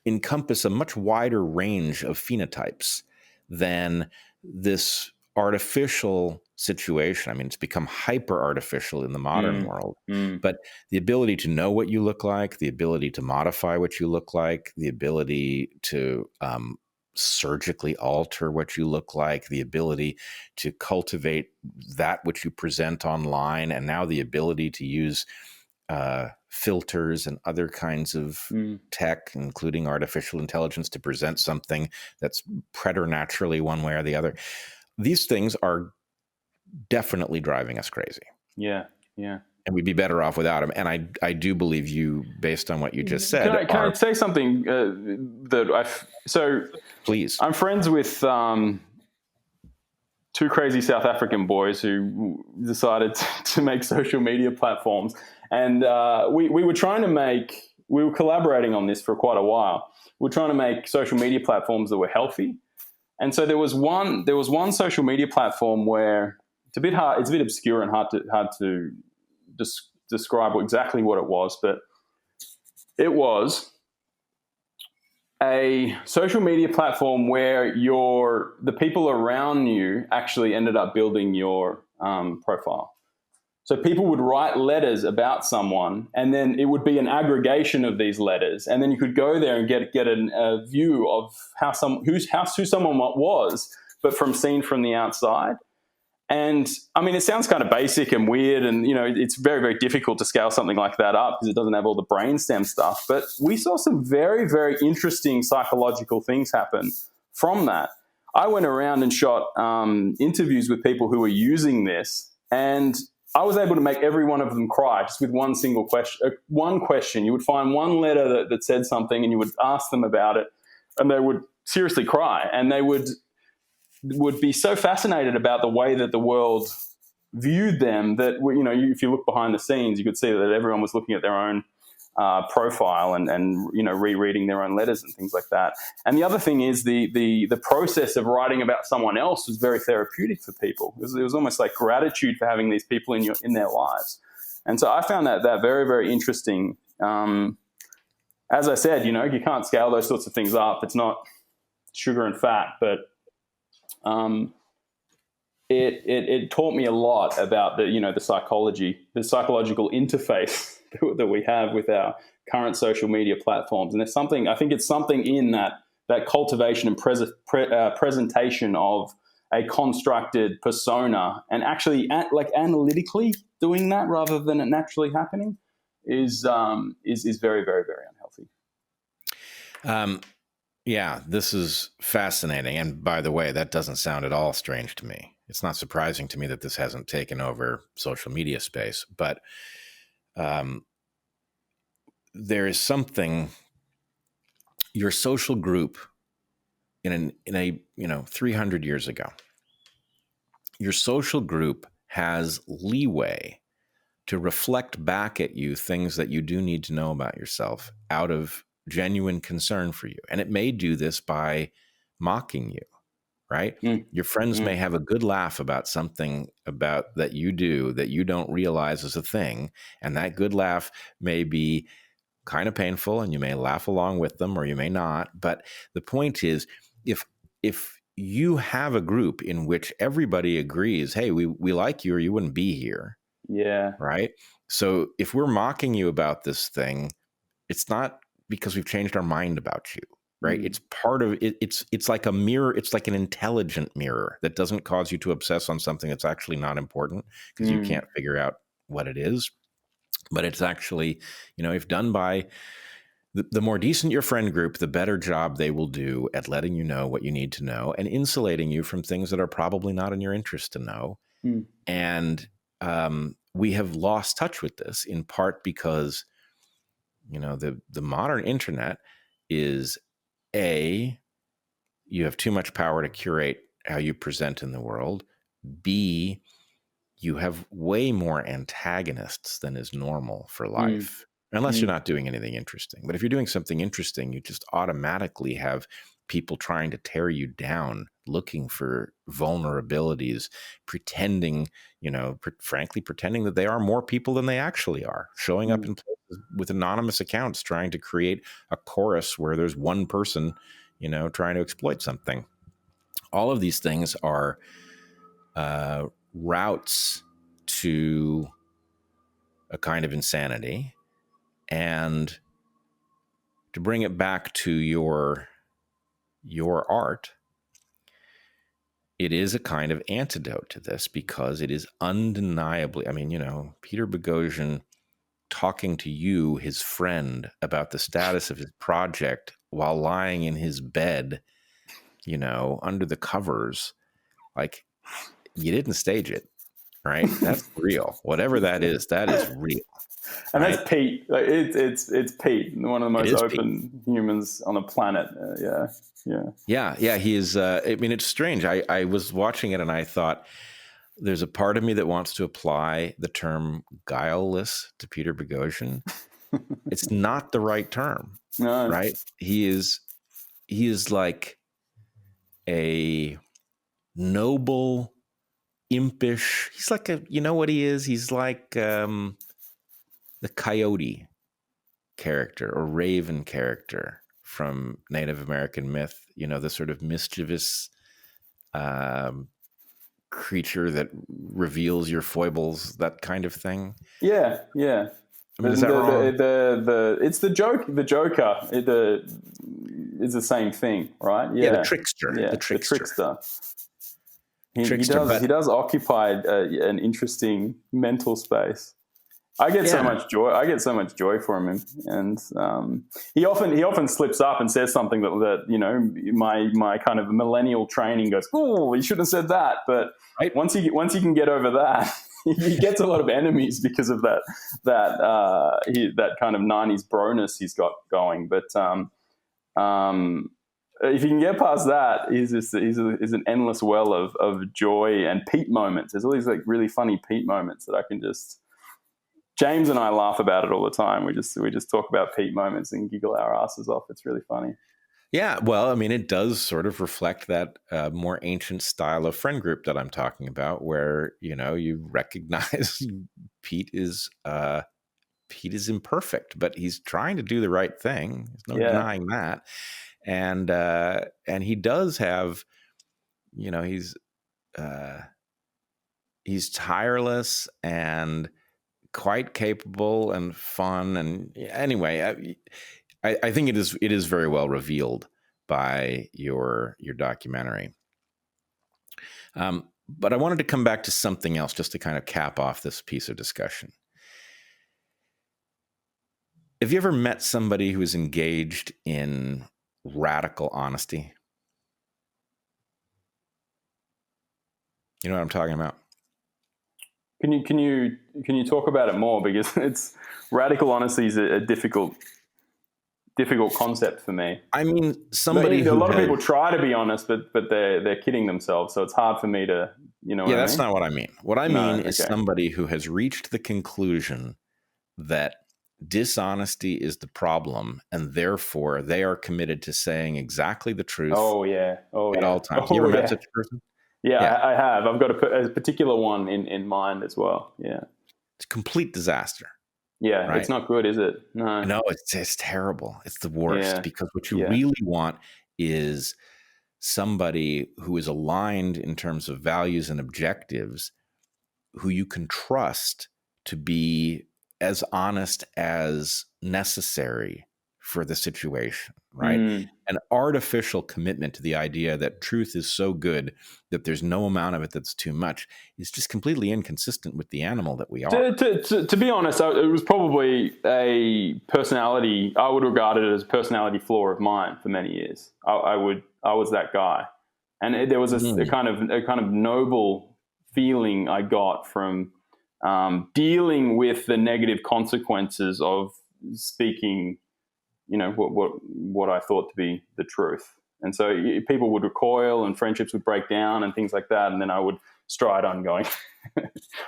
encompass a much wider range of phenotypes than this artificial situation. I mean, it's become hyper artificial in the modern world, but the ability to know what you look like, the ability to modify what you look like, the ability to surgically alter what you look like, the ability to cultivate that which you present online, and now the ability to use filters and other kinds of tech, including artificial intelligence, to present something that's preternaturally one way or the other. These things are definitely driving us crazy. Yeah. And we'd be better off without them. And I do believe you, based on what you just said. Can I say something Please. I'm friends with two crazy South African boys who decided to make social media platforms. And we were collaborating on this for quite a while. We were trying to make social media platforms that were healthy. And so there was one social media platform where it's a bit obscure and hard to describe exactly what it was, but it was a social media platform where the people around you actually ended up building your profile. So people would write letters about someone, and then it would be an aggregation of these letters, and then you could go there and get a view of who someone was, but seen from the outside. And I mean, it sounds kind of basic and weird, and it's very, very difficult to scale something like that up because it doesn't have all the brainstem stuff. But we saw some very, very interesting psychological things happen from that. I went around and shot interviews with people who were using this, and I was able to make every one of them cry just with one single question. One question. You would find one letter that said something, and you would ask them about it, and they would seriously cry. And they would be so fascinated about the way that the world viewed them that, if you look behind the scenes, you could see that everyone was looking at their own profile and rereading their own letters and things like that. And the other thing is the process of writing about someone else was very therapeutic for people. It was almost like gratitude for having these people in their lives. And so I found that very, very interesting. As I said, you can't scale those sorts of things up. It's not sugar and fat, but it taught me a lot about the psychological interface that we have with our current social media platforms. And I think it's something in that cultivation and presentation of a constructed persona, and actually analytically doing that rather than it naturally happening is very, very, very unhealthy. Yeah, this is fascinating. And by the way, that doesn't sound at all strange to me. It's not surprising to me that this hasn't taken over social media space, but um, there is something, your social group in a 300 years ago, your social group has leeway to reflect back at you things that you do need to know about yourself out of genuine concern for you. And it may do this by mocking you, right? Mm, Your friends may mm, have a good laugh about something about that you do that you don't realize is a thing. And that good laugh may be kind of painful and you may laugh along with them or you may not. But the point is, if you have a group in which everybody agrees, hey, we like you or you wouldn't be here, yeah. right? So if we're mocking you about this thing, it's not because we've changed our mind about you, right? Mm, It's part of it. It's like a mirror. It's like an intelligent mirror that doesn't cause you to obsess on something that's actually not important because you mm, can't figure out what it is. But it's actually, if done by the more decent your friend group, the better job they will do at letting you know what you need to know and insulating you from things that are probably not in your interest to know. mm, And we have lost touch with this in part because the modern internet is you have too much power to curate how you present in the world. B, you have way more antagonists than is normal for mm, life, unless you're mm, not doing anything interesting. But if you're doing something interesting, you just automatically have people trying to tear you down, looking for vulnerabilities, pretending, frankly, pretending that they are more people than they actually are, showing up mm, in places with anonymous accounts, trying to create a chorus where there's one person, trying to exploit something. All of these things are routes to a kind of insanity. And to bring it back to your art, it is a kind of antidote to this because it is undeniably, Peter Boghossian talking to you, his friend, about the status of his project while lying in his bed, under the covers, like, you didn't stage it, right? That's real. Whatever that is real, and right? that's Pete. Like, it's Pete, one of the It most is Pete. open humans on the planet. Yeah, yeah. Yeah. He is. It's strange. I was watching it and I thought, there's a part of me that wants to apply the term guileless to Peter Boghossian. It's not the right term, No. right? He is like a noble, impish. He's like what he is? He's like the coyote character or raven character from Native American myth, the sort of mischievous um, creature that reveals your foibles, that kind of thing. Yeah, yeah. I mean, is that wrong? It's the joke. The Joker. It's the same thing, right? Yeah, Yeah, the yeah. The trickster, trickster. He but does occupy an interesting mental space. I get so yeah, much joy. I get so much joy from him, and he often slips up and says something that my kind of millennial training goes, oh, he shouldn't have said that. But right. once he can get over that, he gets a lot of enemies because of that kind of '90s broness he's got going. But if you can get past that, he's an endless well of joy and Pete moments. There's all these like really funny Pete moments that I can just. James and I laugh about it all the time. We just talk about Pete moments and giggle our asses off. It's really funny. Yeah, well, it does sort of reflect that more ancient style of friend group that I'm talking about, where you recognize Pete is imperfect, but he's trying to do the right thing. There's no denying that, and he does have, he's tireless and quite capable and fun. And anyway, I think it is very well revealed by your documentary. But I wanted to come back to something else just to kind of cap off this piece of discussion. Have you ever met somebody who is engaged in radical honesty? You know what I'm talking about? Can you talk about it more, because it's radical honesty is a difficult concept for me. I mean, somebody a who lot of has, people try to be honest, but they're kidding themselves, so it's hard for me to, you know. yeah, what I that's mean? not what I mean. What I No, mean is okay. somebody who has reached the conclusion that dishonesty is the problem, and therefore they are committed to saying exactly the truth Oh yeah. Oh at yeah. all times. You Oh ever met yeah. such a person? Yeah, Yeah, I have. I've got a particular one in mind as well. Yeah. it's a complete disaster, Yeah. It's right? not good, is it? No. No, it's terrible. It's the worst, Yeah. because what you Yeah. really want is somebody who is aligned in terms of values and objectives, who you can trust to be as honest as necessary for the situation, right? Mm. An artificial commitment to the idea that truth is so good that there's no amount of it that's too much is just completely inconsistent with the animal that we are. To be honest, it was probably a personality. I would regard it as a personality flaw of mine for many years. I was that guy, and there was a Mm. kind of noble feeling I got from dealing with the negative consequences of speaking, you know, what I thought to be the truth. And so people would recoil and friendships would break down and things like that. And then I would stride on going,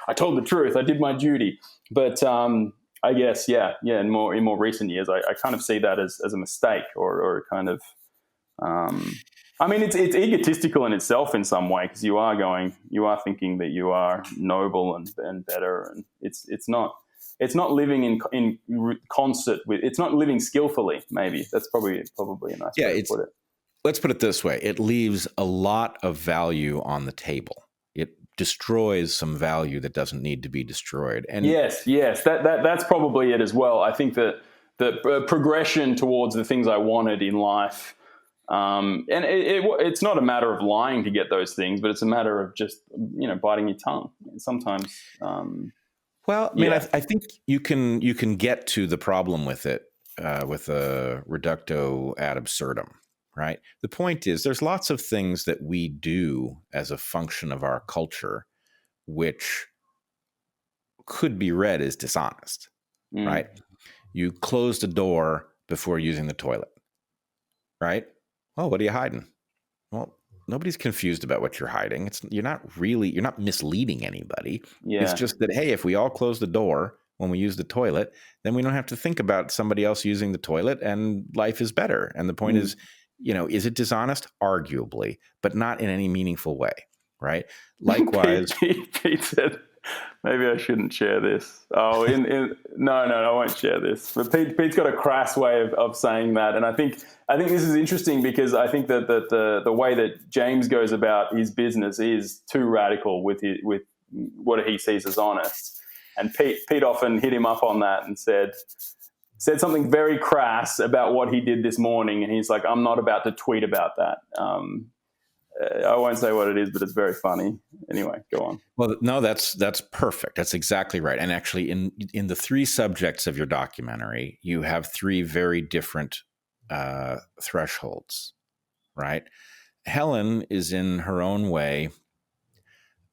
I told the truth. I did my duty. But I guess, yeah. In more recent years, I kind of see that as a mistake, or kind of, I mean, it's egotistical in itself in some way, because you are thinking that you are noble and better. And it's not living in concert with, it's not living skillfully. Maybe that's probably a nice Yeah, way to put it. let's put it this way. It leaves a lot of value on the table. It destroys some value that doesn't need to be destroyed. And Yes, that's probably it as well. I think that the progression towards the things I wanted in life, and it's not a matter of lying to get those things, but it's a matter of just, you know, biting your tongue. And sometimes, well, I mean, yeah. I think you can get to the problem with it with a reducto ad absurdum, right? The point is, there's lots of things that we do as a function of our culture which could be read as dishonest, Mm. right? You closed a door before using the toilet, right? Oh, what are you hiding? Well, nobody's confused about what you're hiding. You're not misleading anybody. It's Yeah. just that, hey, if we all close the door when we use the toilet, then we don't have to think about somebody else using the toilet, and life is better. And the point Mm. is, is it dishonest? Arguably, but not in any meaningful way, right? Likewise, Pete said, maybe I shouldn't share this. Oh, no, I won't share this. But Pete's got a crass way of saying that, and I think this is interesting, because I think that the way that James goes about his business is too radical with what he sees as honest. And Pete often hit him up on that and said something very crass about what he did this morning, and he's like, I'm not about to tweet about that. I won't say what it is, but it's very funny. Anyway, go on. well, no, that's perfect. That's exactly right. And actually, in the three subjects of your documentary, you have three very different thresholds, right? Helen is, in her own way,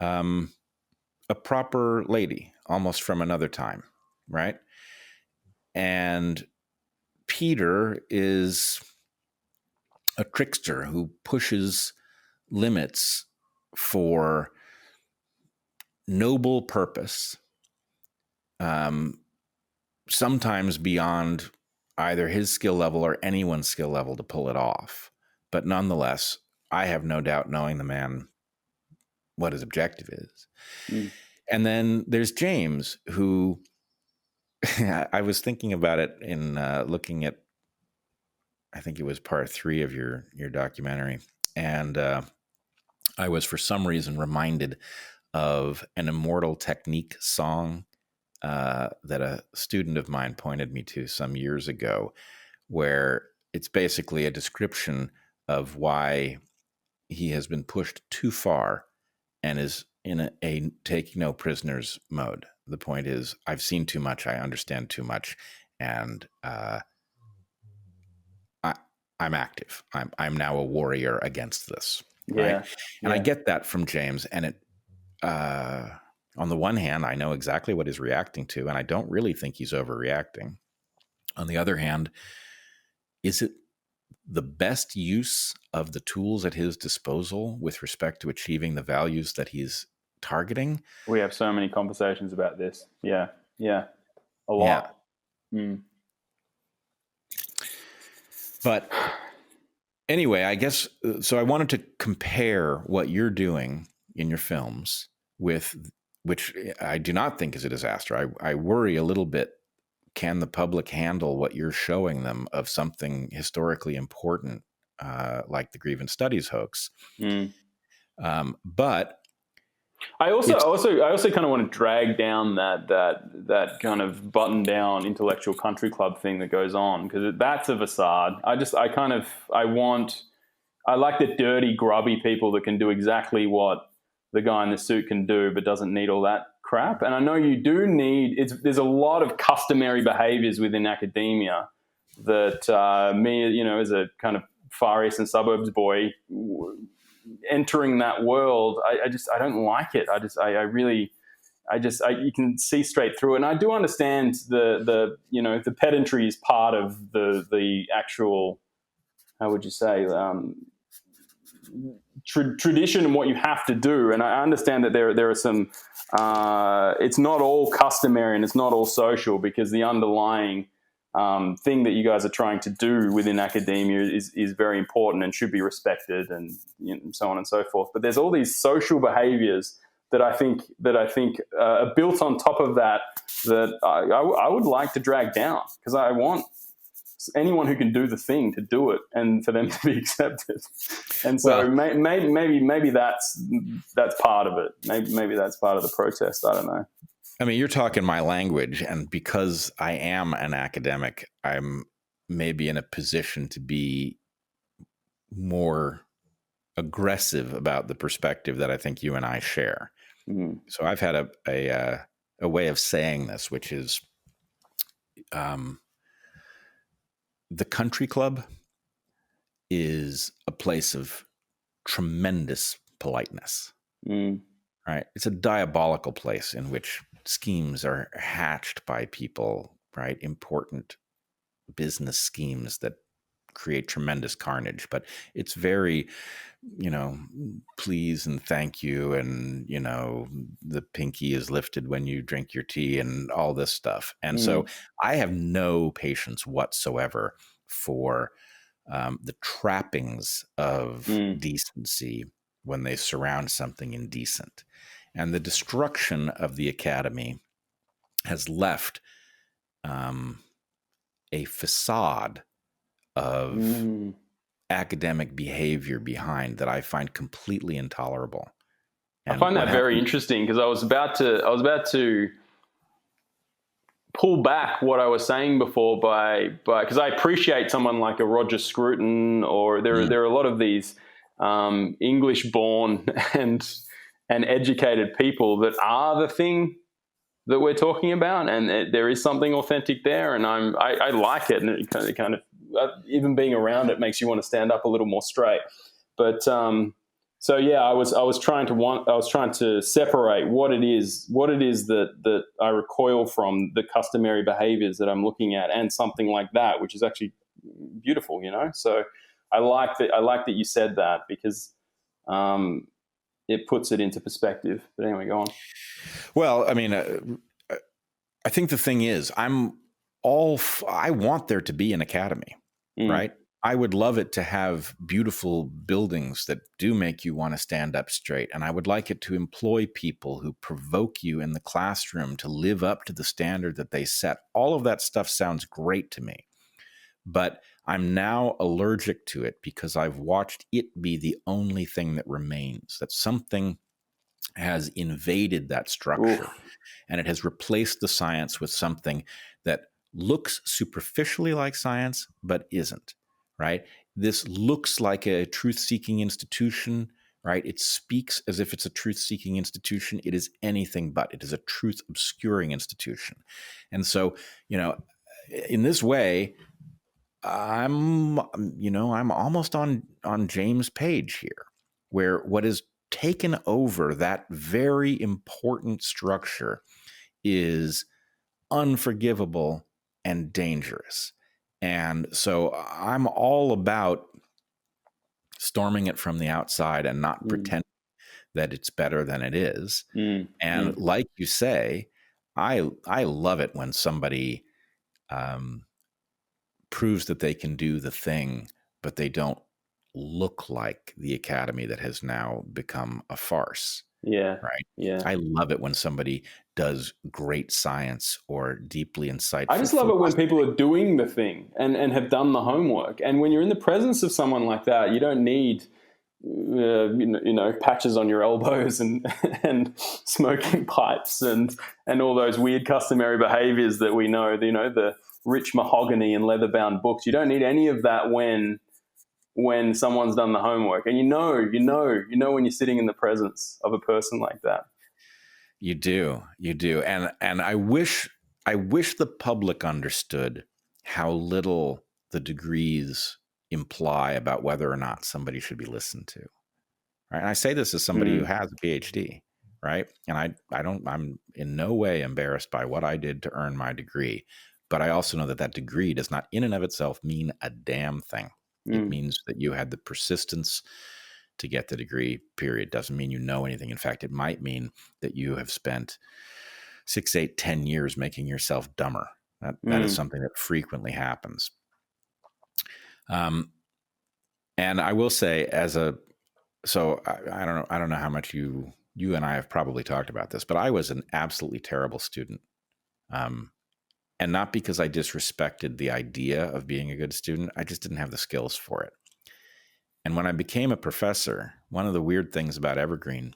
a proper lady, almost from another time, right? And Peter is a trickster who pushes limits for noble purpose, sometimes beyond either his skill level or anyone's skill level to pull it off. But nonetheless, I have no doubt, knowing the man, what his objective is. Mm. And then there's James, who I was thinking about it in looking at, I think it was part 3 of your documentary. And I was, for some reason, reminded of an Immortal Technique song that a student of mine pointed me to some years ago, where it's basically a description of why he has been pushed too far and is in a take no prisoners mode. The point is, I've seen too much, I understand too much, and I'm active. I'm now a warrior against this, right? Yeah. And I Yeah. get that from James. And it, on the one hand, I know exactly what he's reacting to, and I don't really think he's overreacting. On the other hand, is it the best use of the tools at his disposal with respect to achieving the values that he's targeting? We have so many conversations about this. Yeah. Yeah. A Yeah. lot. Mm. But anyway, I guess, so I wanted to compare what you're doing in your films with, which I do not think is a disaster. I worry a little bit. Can the public handle what you're showing them of something historically important, like the Grievance Studies hoax? Mm. But I also kind of want to drag down that kind of button down intellectual country club thing that goes on, because that's a facade. I like the dirty, grubby people that can do exactly what the guy in the suit can do, but doesn't need all that crap. And I know you do need. There's a lot of customary behaviors within academia that me, as a kind of Far Eastern suburbs boy, entering that world, I don't like it. You can see straight through it. And I do understand the pedantry is part of the actual, how would you say, tradition and what you have to do. And I understand that there are some, it's not all customary and it's not all social, because the underlying thing that you guys are trying to do within academia is very important and should be respected, and so on and so forth. But there's all these social behaviors that I think are built on top of that I would like to drag down, because I want anyone who can do the thing to do it and for them to be accepted. And so maybe that's part of it. Maybe that's part of the protest. I don't know. I mean, you're talking my language, and because I am an academic, I'm maybe in a position to be more aggressive about the perspective that I think you and I share. Mm-hmm. So I've had a way of saying this, which is, the country club is a place of tremendous politeness. Mm. Right? It's a diabolical place in which schemes are hatched by people, right? Important business schemes that create tremendous carnage. But it's very, please and thank you. And, the pinky is lifted when you drink your tea and all this stuff. And so I have no patience whatsoever for the trappings of decency when they surround something indecent. And the destruction of the academy has left a facade of academic behavior behind that I find completely intolerable. And I find that very interesting, because I was about to pull back what I was saying before because I appreciate someone like a Roger Scruton, or there are a lot of these English-born and educated people that are the thing that we're talking about, and there is something authentic there, and I like it, and it kind of even being around it makes you want to stand up a little more straight. But so yeah, I was trying to separate what it is that I recoil from, the customary behaviors that I'm looking at, and something like that, which is actually beautiful, So I like that you said that, because it puts it into perspective. But anyway, go on. Well, I mean, I think the thing is, I want there to be an academy, right? I would love it to have beautiful buildings that do make you want to stand up straight. And I would like it to employ people who provoke you in the classroom to live up to the standard that they set. All of that stuff sounds great to me. But I'm now allergic to it because I've watched it be the only thing that remains, that something has invaded that structure. Oof. And it has replaced the science with something that looks superficially like science, but isn't, right? This looks like a truth-seeking institution, right? It speaks as if it's a truth-seeking institution. It is anything but. It is a truth-obscuring institution. And so, in this way, I'm almost on James' page here, where what is taken over that very important structure is unforgivable and dangerous. And so I'm all about storming it from the outside and not pretending that it's better than it is. And like you say, I love it when somebody proves that they can do the thing, but they don't look like the academy that has now become a farce. Yeah. Right. Yeah. I love it when somebody does great science or deeply insightful. I just love it when people are doing the thing and have done the homework. And when you're in the presence of someone like that, you don't need patches on your elbows and smoking pipes and all those weird customary behaviors that we know. The rich mahogany and leather-bound books. You don't need any of that when someone's done the homework. And you know when you're sitting in the presence of a person like that. You do. And I wish the public understood how little the degrees imply about whether or not somebody should be listened to. Right? And I say this as somebody who has a PhD, right? And I'm in no way embarrassed by what I did to earn my degree, but I also know that degree does not in and of itself mean a damn thing. It means that you had the persistence to get the degree, period. Doesn't mean you know anything. In fact, it might mean that you have spent 6, 8, 10 years making yourself dumber. That is something that frequently happens. And I will say I don't know how much you and I have probably talked about this, but I was an absolutely terrible student. And not because I disrespected the idea of being a good student. I just didn't have the skills for it. And when I became a professor, one of the weird things about Evergreen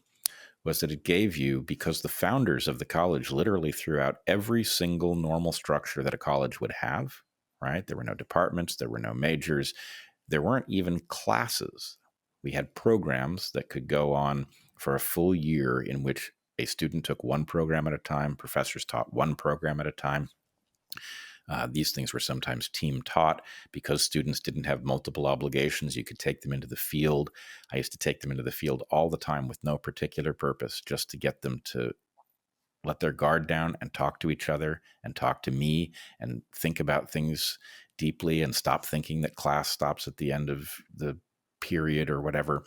was that it gave you, because the founders of the college literally threw out every single normal structure that a college would have, right? There were no departments, there were no majors, there weren't even classes. We had programs that could go on for a full year in which a student took one program at a time, professors taught one program at a time. These things were sometimes team taught because students didn't have multiple obligations. You could take them into the field. I used to take them into the field all the time with no particular purpose, just to get them to let their guard down and talk to each other and talk to me and think about things deeply and stop thinking that class stops at the end of the period or whatever.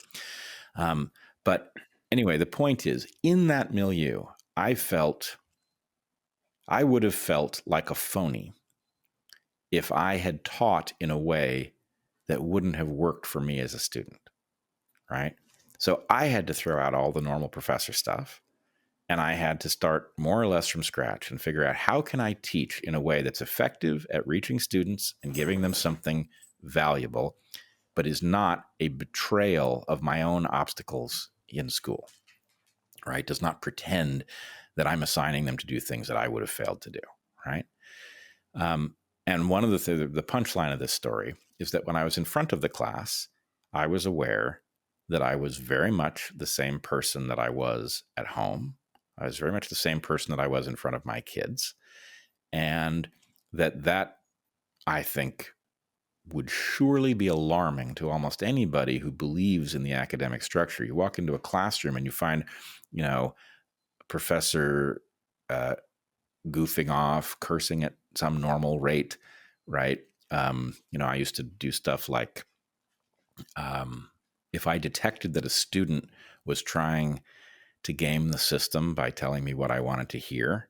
But anyway, the point is, in that milieu, I would have felt like a phony if I had taught in a way that wouldn't have worked for me as a student, right? So I had to throw out all the normal professor stuff, and I had to start more or less from scratch and figure out, how can I teach in a way that's effective at reaching students and giving them something valuable, but is not a betrayal of my own obstacles in school, right? Does not pretend that I'm assigning them to do things that I would have failed to do, right? And one of the punchline of this story is that when I was in front of the class, I was aware that I was very much the same person that I was at home. I was very much the same person that I was in front of my kids. And that I think would surely be alarming to almost anybody who believes in the academic structure. You walk into a classroom and you find, a professor goofing off, cursing at some normal rate, right? I used to do stuff like, if I detected that a student was trying to game the system by telling me what I wanted to hear,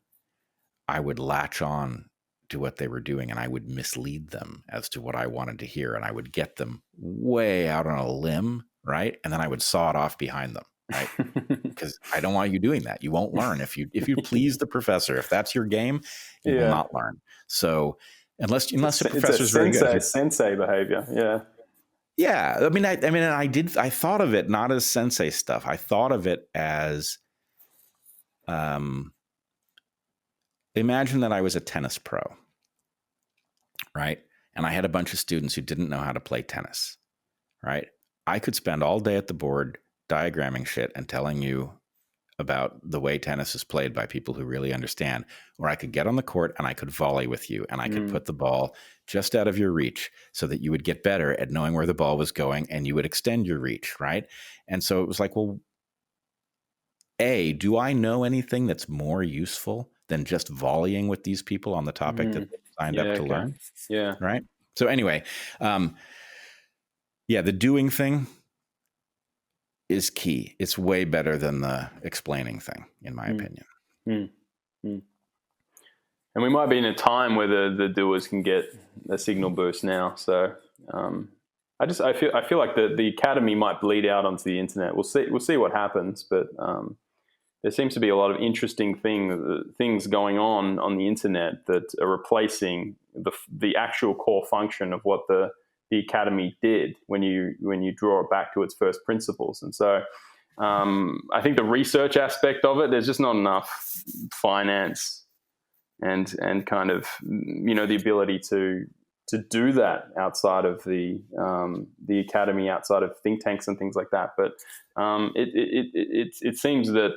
I would latch on to what they were doing and I would mislead them as to what I wanted to hear. And I would get them way out on a limb, right? And then I would saw it off behind them, right? Because I don't want you doing that. You won't learn if you please the professor. If that's your game, you will not learn. So unless the professor's very good, sensei behavior. Yeah. Yeah. I thought of it not as sensei stuff. I thought of it as, imagine that I was a tennis pro, right? And I had a bunch of students who didn't know how to play tennis, right? I could spend all day at the board diagramming shit and telling you about the way tennis is played by people who really understand, or I could get on the court and I could volley with you and I could put the ball just out of your reach so that you would get better at knowing where the ball was going and you would extend your reach, right? And so it was like, well, do I know anything that's more useful than just volleying with these people on the topic that they signed up to learn? Yeah. Right. So anyway, the doing thing is key. It's way better than the explaining thing, in my opinion. And we might be in a time where the doers can get a signal boost now. So I feel like the academy might bleed out onto the internet. We'll see what happens, but there seems to be a lot of interesting things going on the internet that are replacing the actual core function of what the academy did when you draw it back to its first principles. And so I think the research aspect of it, there's just not enough finance and kind of the ability to do that outside of the academy, outside of think tanks and things like that. But it seems that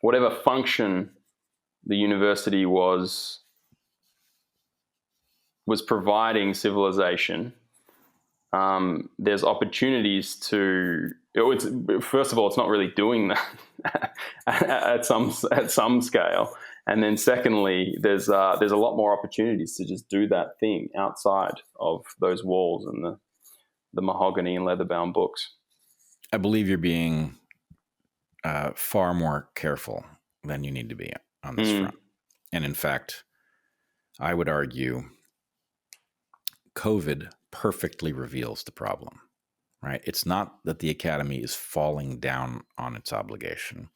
whatever function the university was providing civilization, there's opportunities to. First of all, it's not really doing that at some scale, and then secondly, there's a lot more opportunities to just do that thing outside of those walls and the mahogany and leather-bound books. I believe you're being far more careful than you need to be on this front, and in fact, I would argue COVID perfectly reveals the problem, right? It's not that the academy is falling down on its obligation.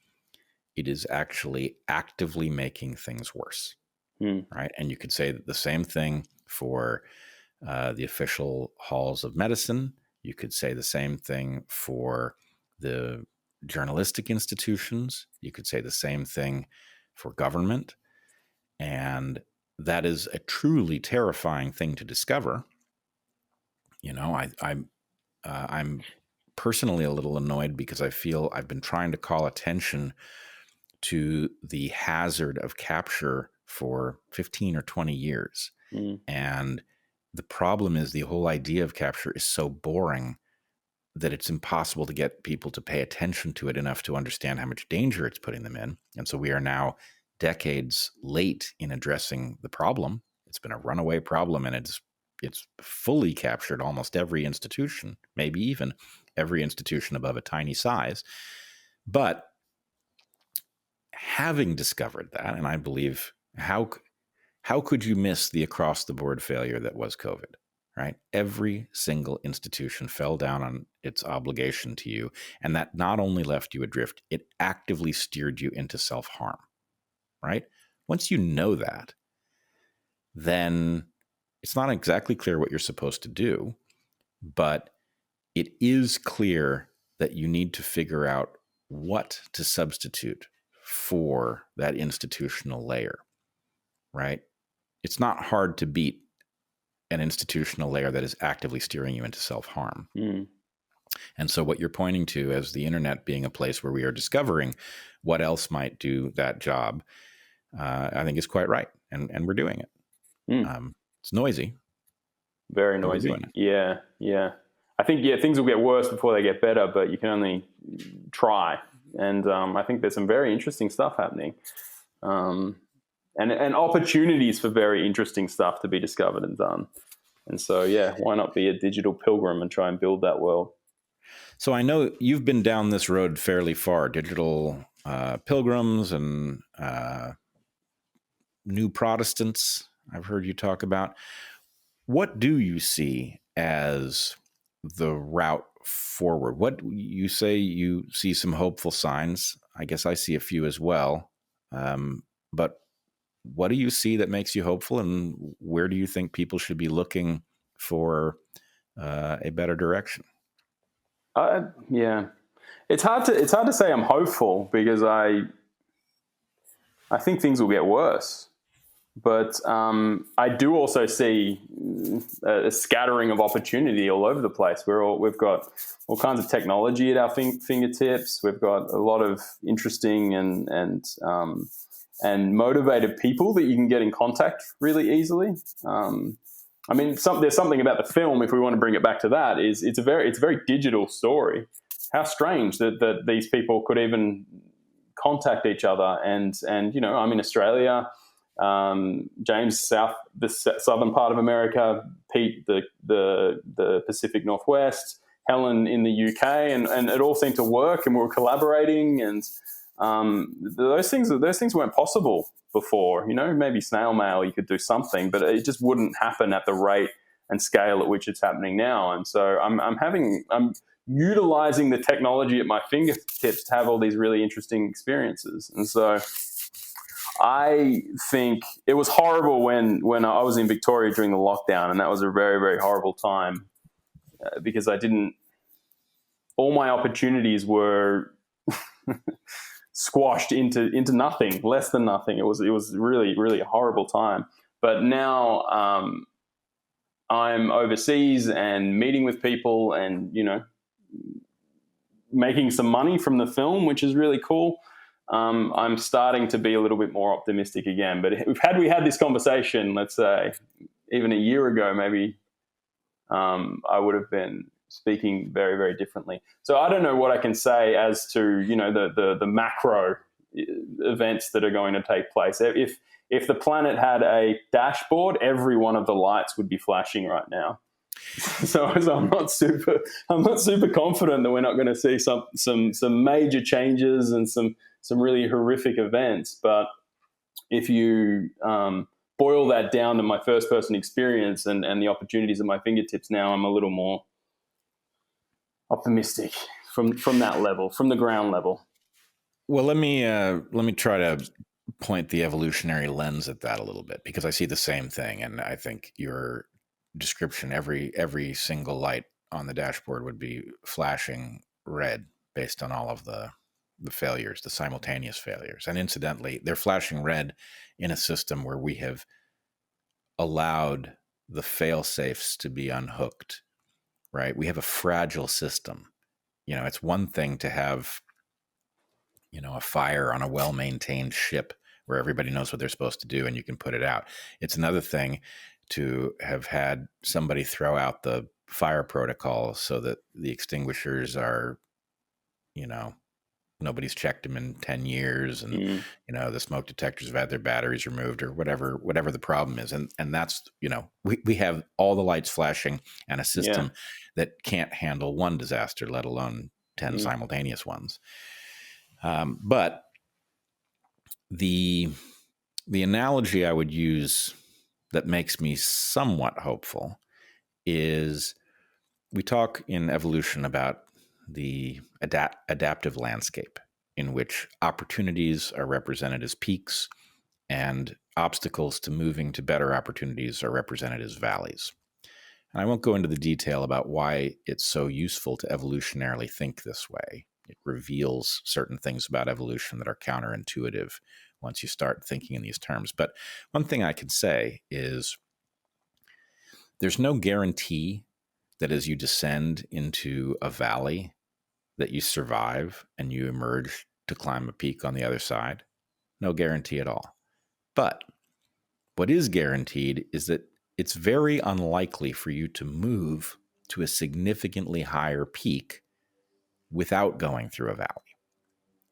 It is actually actively making things worse, right? And you could say that the same thing for the official halls of medicine. You could say the same thing for the journalistic institutions. You could say the same thing for government. And that is a truly terrifying thing to discover. I'm personally a little annoyed because I feel I've been trying to call attention to the hazard of capture for 15 or 20 years. And the problem is the whole idea of capture is so boring that it's impossible to get people to pay attention to it enough to understand how much danger it's putting them in. And so we are now decades late in addressing the problem. It's been a runaway problem, and it's fully captured almost every institution, maybe even every institution above a tiny size. But having discovered that, and I believe, how could you miss the across-the-board failure that was COVID, right? Every single institution fell down on its obligation to you, and that not only left you adrift, it actively steered you into self-harm, right? Once you know that, then it's not exactly clear what you're supposed to do, but it is clear that you need to figure out what to substitute for that institutional layer, right? It's not hard to beat an institutional layer that is actively steering you into self-harm. And so what you're pointing to as the internet being a place where we are discovering what else might do that job, I think is quite right. And we're doing it. It's noisy. Very noisy. Yeah. I think, things will get worse before they get better, but you can only try. And I think there's some very interesting stuff happening. And opportunities for very interesting stuff to be discovered and done. And so, why not be a digital pilgrim and try and build that world? So I know you've been down this road fairly far, digital pilgrims and new Protestants, I've heard you talk about. What do you see as the route forward? What you say you see some hopeful signs. I guess I see a few as well. But what do you see that makes you hopeful, and where do you think people should be looking for a better direction? It's hard to say I'm hopeful because I think things will get worse. But I do also see a scattering of opportunity all over the place. We've got all kinds of technology at our fingertips. We've got a lot of interesting and motivated people that you can get in contact really easily. I mean, there's something about the film, if we want to bring it back to that, is it's a very digital story. How strange that these people could even contact each other. And I'm in Australia. James, the southern part of America, Pete, the Pacific Northwest, Helen in the UK, and it all seemed to work, and we were collaborating, and those things weren't possible before. Maybe snail mail, you could do something, but it just wouldn't happen at the rate and scale at which it's happening now. And so I'm utilizing the technology at my fingertips to have all these really interesting experiences. And so I think it was horrible when I was in Victoria during the lockdown, and that was a very, very horrible time because all my opportunities were squashed into nothing, less than nothing. It was really, really a horrible time. But now I'm overseas and meeting with people and, making some money from the film, which is really cool. I'm starting to be a little bit more optimistic again. But had we had this conversation, let's say, even a year ago, maybe I would have been speaking very, very differently. So I don't know what I can say as to the macro events that are going to take place. If the planet had a dashboard, every one of the lights would be flashing right now. So I'm not super confident that we're not going to see some major changes and some really horrific events. But if you boil that down to my first person experience and the opportunities at my fingertips now, I'm a little more optimistic from that level, from the ground level. Well, let me try to point the evolutionary lens at that a little bit, because I see the same thing, and I think your description, every single light on the dashboard would be flashing red based on all of the failures, the simultaneous failures. And incidentally, they're flashing red in a system where we have allowed the fail safes to be unhooked, right? We have a fragile system. It's one thing to have, a fire on a well-maintained ship where everybody knows what they're supposed to do and you can put it out. It's another thing to have had somebody throw out the fire protocol so that the extinguishers are, nobody's checked them in 10 years and, the smoke detectors have had their batteries removed or whatever the problem is. And that's, we have all the lights flashing and a system that can't handle one disaster, let alone 10 simultaneous ones. But the analogy I would use that makes me somewhat hopeful is we talk in evolution about the adaptive landscape, in which opportunities are represented as peaks and obstacles to moving to better opportunities are represented as valleys. And I won't go into the detail about why it's so useful to evolutionarily think this way. It reveals certain things about evolution that are counterintuitive once you start thinking in these terms. But one thing I can say is there's no guarantee that as you descend into a valley that you survive and you emerge to climb a peak on the other side. No guarantee at all. But what is guaranteed is that it's very unlikely for you to move to a significantly higher peak without going through a valley,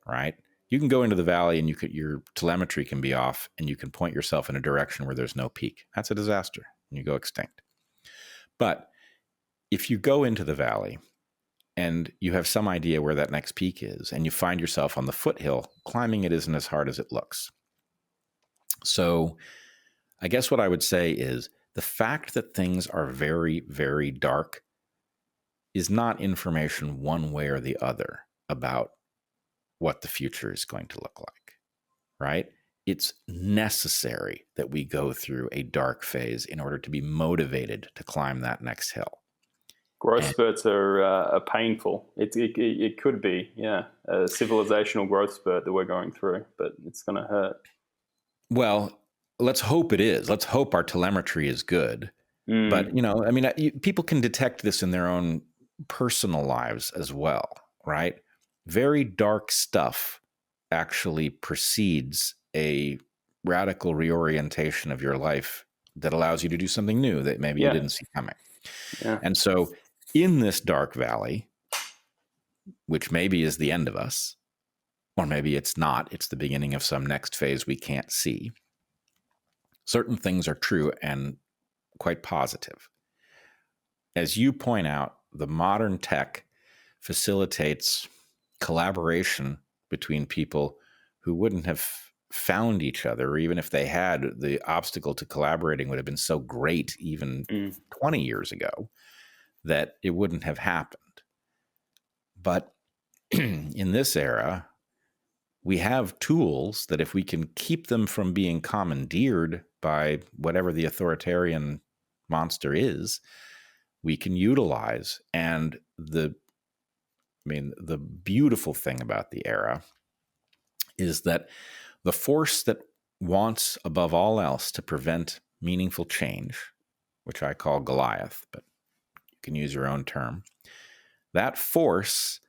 right? You can go into the valley and your telemetry can be off and you can point yourself in a direction where there's no peak. That's a disaster and you go extinct. But if you go into the valley and you have some idea where that next peak is and you find yourself on the foothill, climbing it isn't as hard as it looks. So I guess what I would say is the fact that things are very, very dark is not information one way or the other about what the future is going to look like, right? It's necessary that we go through a dark phase in order to be motivated to climb that next hill. Growth spurts are painful. It could be, a civilizational growth spurt that we're going through, but it's going to hurt. Well, let's hope it is. Let's hope our telemetry is good. But, I mean, people can detect this in their own personal lives as well, right? Very dark stuff actually precedes a radical reorientation of your life that allows you to do something new that maybe you didn't see coming. Yeah. And so in this dark valley, which maybe is the end of us, or maybe it's not, it's the beginning of some next phase we can't see, certain things are true and quite positive. As you point out, the modern tech facilitates collaboration between people who wouldn't have found each other, or even if they had, the obstacle to collaborating would have been so great even 20 years ago that it wouldn't have happened. But in this era, we have tools that if we can keep them from being commandeered by whatever the authoritarian monster is, we can utilize. And the beautiful thing about the era is that the force that wants above all else to prevent meaningful change, which I call Goliath, but you can use your own term, that force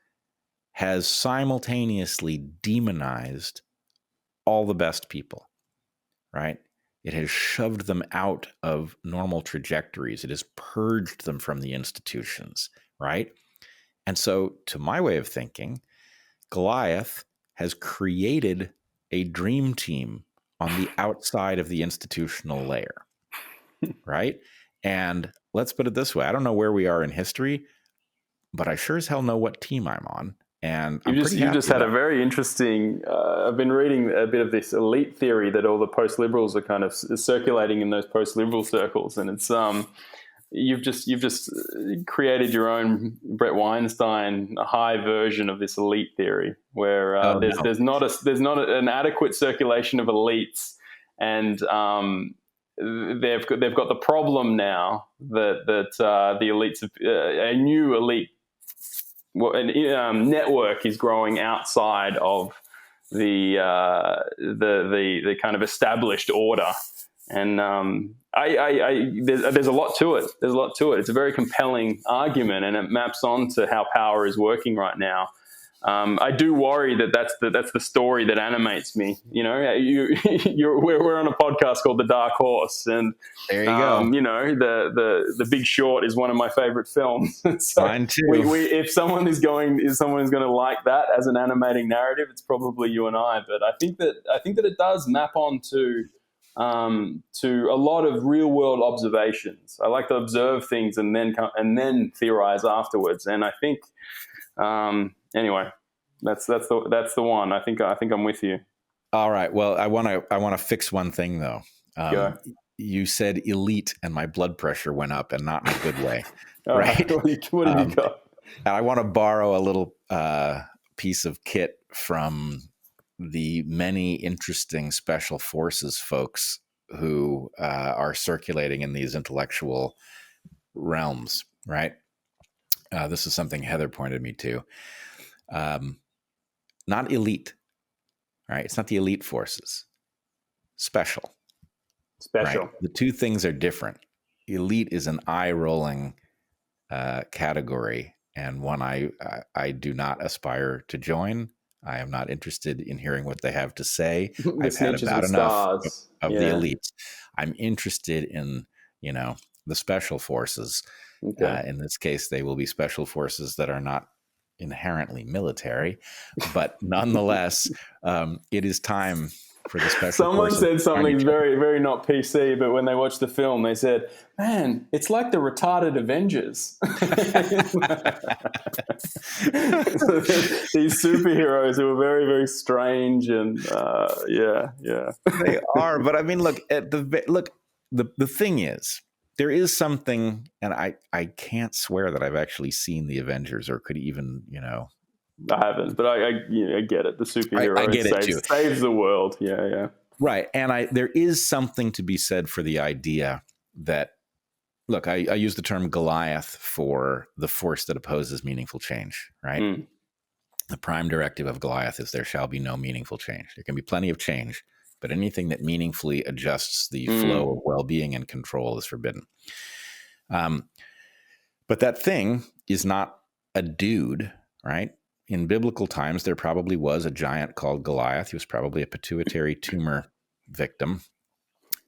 has simultaneously demonized all the best people, right? It has shoved them out of normal trajectories. It has purged them from the institutions, right? And so, to my way of thinking, Goliath has created a dream team on the outside of the institutional layer, right? And let's put it this way. I don't know where we are in history, but I sure as hell know what team I'm on. And you just had a very interesting. I've been reading a bit of this elite theory that all the post-liberals are kind of circulating in those post-liberal circles, and it's you've just created your own Bret Weinstein high version of this elite theory, where there's not an adequate circulation of elites, and they've got the problem now that the elites have, a new elite network is growing outside of the kind of established order, and there's a lot to it. There's a lot to it. It's a very compelling argument, and it maps onto how power is working right now. I do worry that that's the story that animates me. You know, we're on a podcast called The Darkhorse, and there you go. You know, the Big Short is one of my favorite films. So mine too. If someone is going to like that as an animating narrative, it's probably you and I. But I think that it does map onto to a lot of real world observations. I like to observe things and then theorize afterwards. And I think. Anyway, that's the one. I think I'm with you. All right. Well, I want to fix one thing though. You said elite, and my blood pressure went up, and not in a good way. Right? What have you got? I want to borrow a little piece of kit from the many interesting special forces folks who are circulating in these intellectual realms. Right? This is something Heather pointed me to. Not elite, right? It's not the elite forces. Special. Right? The two things are different. Elite is an eye-rolling category, and one I do not aspire to join. I am not interested in hearing what they have to say. I've had about enough of the elites. I'm interested in, the special forces. Okay. In this case, they will be special forces that are not inherently military, but nonetheless, it is time for the special Someone forces. said something very, very not PC, but when they watched the film, they said, man, it's like the retarded Avengers. So these superheroes who are very, very strange and yeah. They are, but I mean, look, the thing is, there is something, and I can't swear that I've actually seen the Avengers or could even, I haven't, but I get it. The superhero saves the world. Yeah. Right. And there is something to be said for the idea that, look, I use the term Goliath for the force that opposes meaningful change, right? The prime directive of Goliath is there shall be no meaningful change. There can be plenty of change, but anything that meaningfully adjusts the flow of well-being and control is forbidden. But that thing is not a dude, right? In biblical times, there probably was a giant called Goliath. He was probably a pituitary tumor victim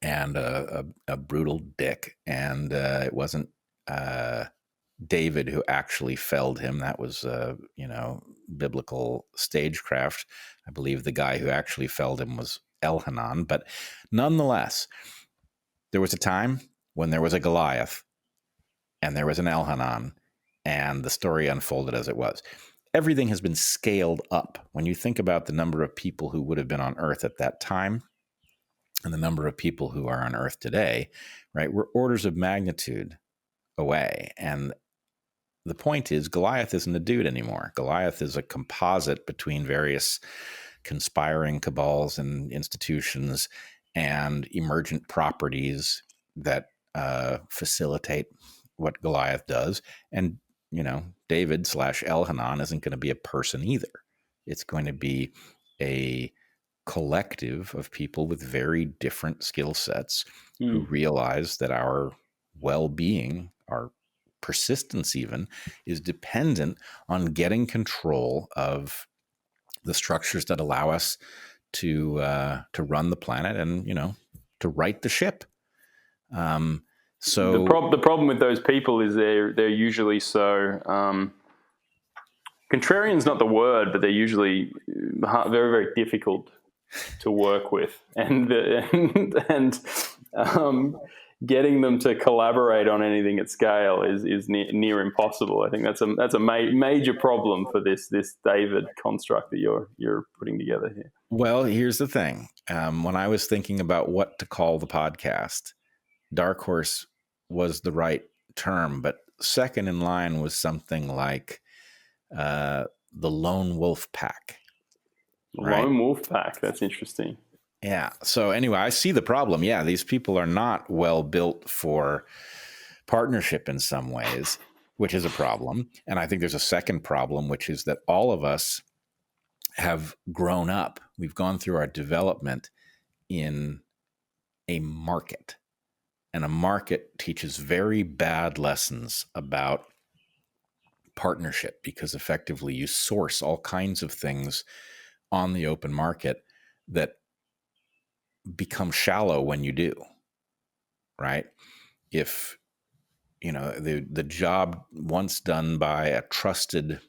and a brutal dick. And it wasn't David who actually felled him. That was, biblical stagecraft. I believe the guy who actually felled him was Elhanan. But nonetheless, there was a time when there was a Goliath and there was an Elhanan, and the story unfolded as it was. Everything has been scaled up. When you think about the number of people who would have been on Earth at that time and the number of people who are on Earth today, right, we're orders of magnitude away. And the point is, Goliath isn't a dude anymore. Goliath is a composite between various conspiring cabals and institutions and emergent properties that facilitate what Goliath does. And, David / Elhanan isn't going to be a person either. It's going to be a collective of people with very different skill sets who realize that our well-being, our persistence even, is dependent on getting control of the structures that allow us to run the planet and, to right the ship. So the problem with those people is they're usually so contrarian's not the word, but they're usually very, very difficult to work with, and getting them to collaborate on anything at scale is near impossible. I think that's a major problem for this David construct that you're putting together here. Well, here's the thing. When I was thinking about what to call the podcast, Darkhorse was the right term, but second in line was something like the Lone Wolf Pack. Right? Lone Wolf Pack. That's interesting. Yeah. So anyway, I see the problem. Yeah, these people are not well built for partnership in some ways, which is a problem. And I think there's a second problem, which is that all of us have grown up. We've gone through our development in a market. And a market teaches very bad lessons about partnership because effectively you source all kinds of things on the open market that become shallow when you do, right? If, the job once done by a trusted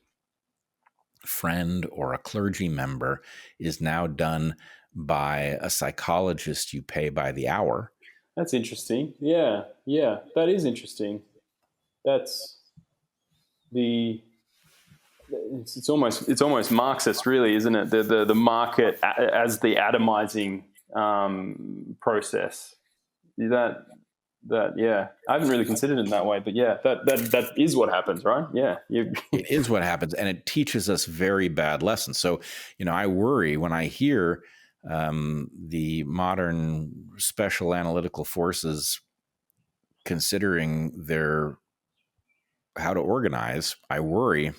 friend or a clergy member is now done by a psychologist you pay by the hour. That's interesting. Yeah, that is interesting. That's it's almost Marxist, really, isn't it? The market as the atomizing process. Yeah, I haven't really considered it in that way, but yeah, that is what happens, right? Yeah, it is what happens, and it teaches us very bad lessons. So, I worry when I hear the modern special analytical forces considering how to organize. I worry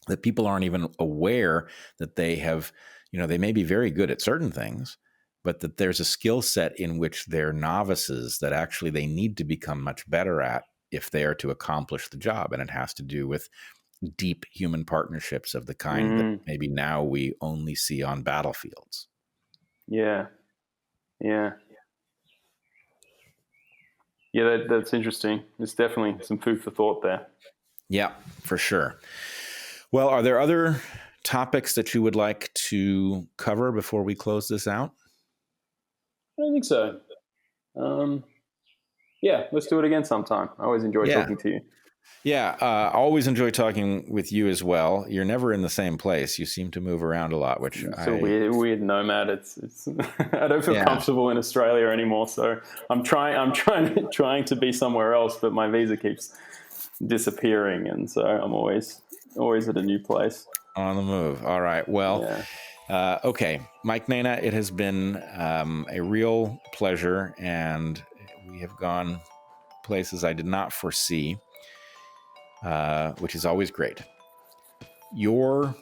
that people aren't even aware that they have, they may be very good at certain things, but that there's a skill set in which they're novices that actually they need to become much better at if they are to accomplish the job. And it has to do with deep human partnerships of the kind that maybe now we only see on battlefields. Yeah. That's interesting. There's definitely some food for thought there. Yeah, for sure. Well, are there other topics that you would like to cover before we close this out? I don't think so. Yeah, let's do it again sometime. I always enjoy talking to you. Yeah, always enjoy talking with you as well. You're never in the same place. You seem to move around a lot, which it's a weird nomad. It's I don't feel comfortable in Australia anymore, so I'm trying to be somewhere else, but my visa keeps disappearing, and so I'm always at a new place. On the move. All right. Well, okay, Mike Nayna, it has been a real pleasure, and we have gone places I did not foresee. Which is always great. Your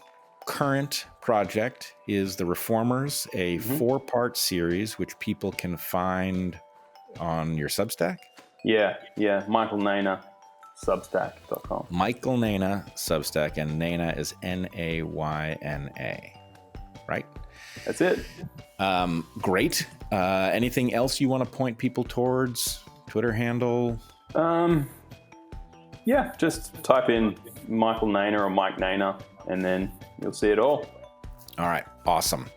current project is The Reformers, a 4-part series which people can find on your Substack. Yeah, Michael Nayna, Substack.com. Michael Nayna, Substack, and Nayna is Nayna, right? That's it. Great. Anything else you want to point people towards? Twitter handle? Yeah, just type in Michael Nayna or Mike Nayna, and then you'll see it all. All right. Awesome.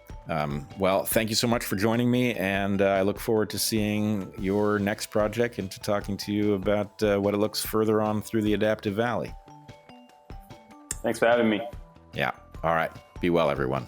Well, thank you so much for joining me, and I look forward to seeing your next project and to talking to you about what it looks further on through the Adaptive Valley. Thanks for having me. Yeah. All right. Be well, everyone.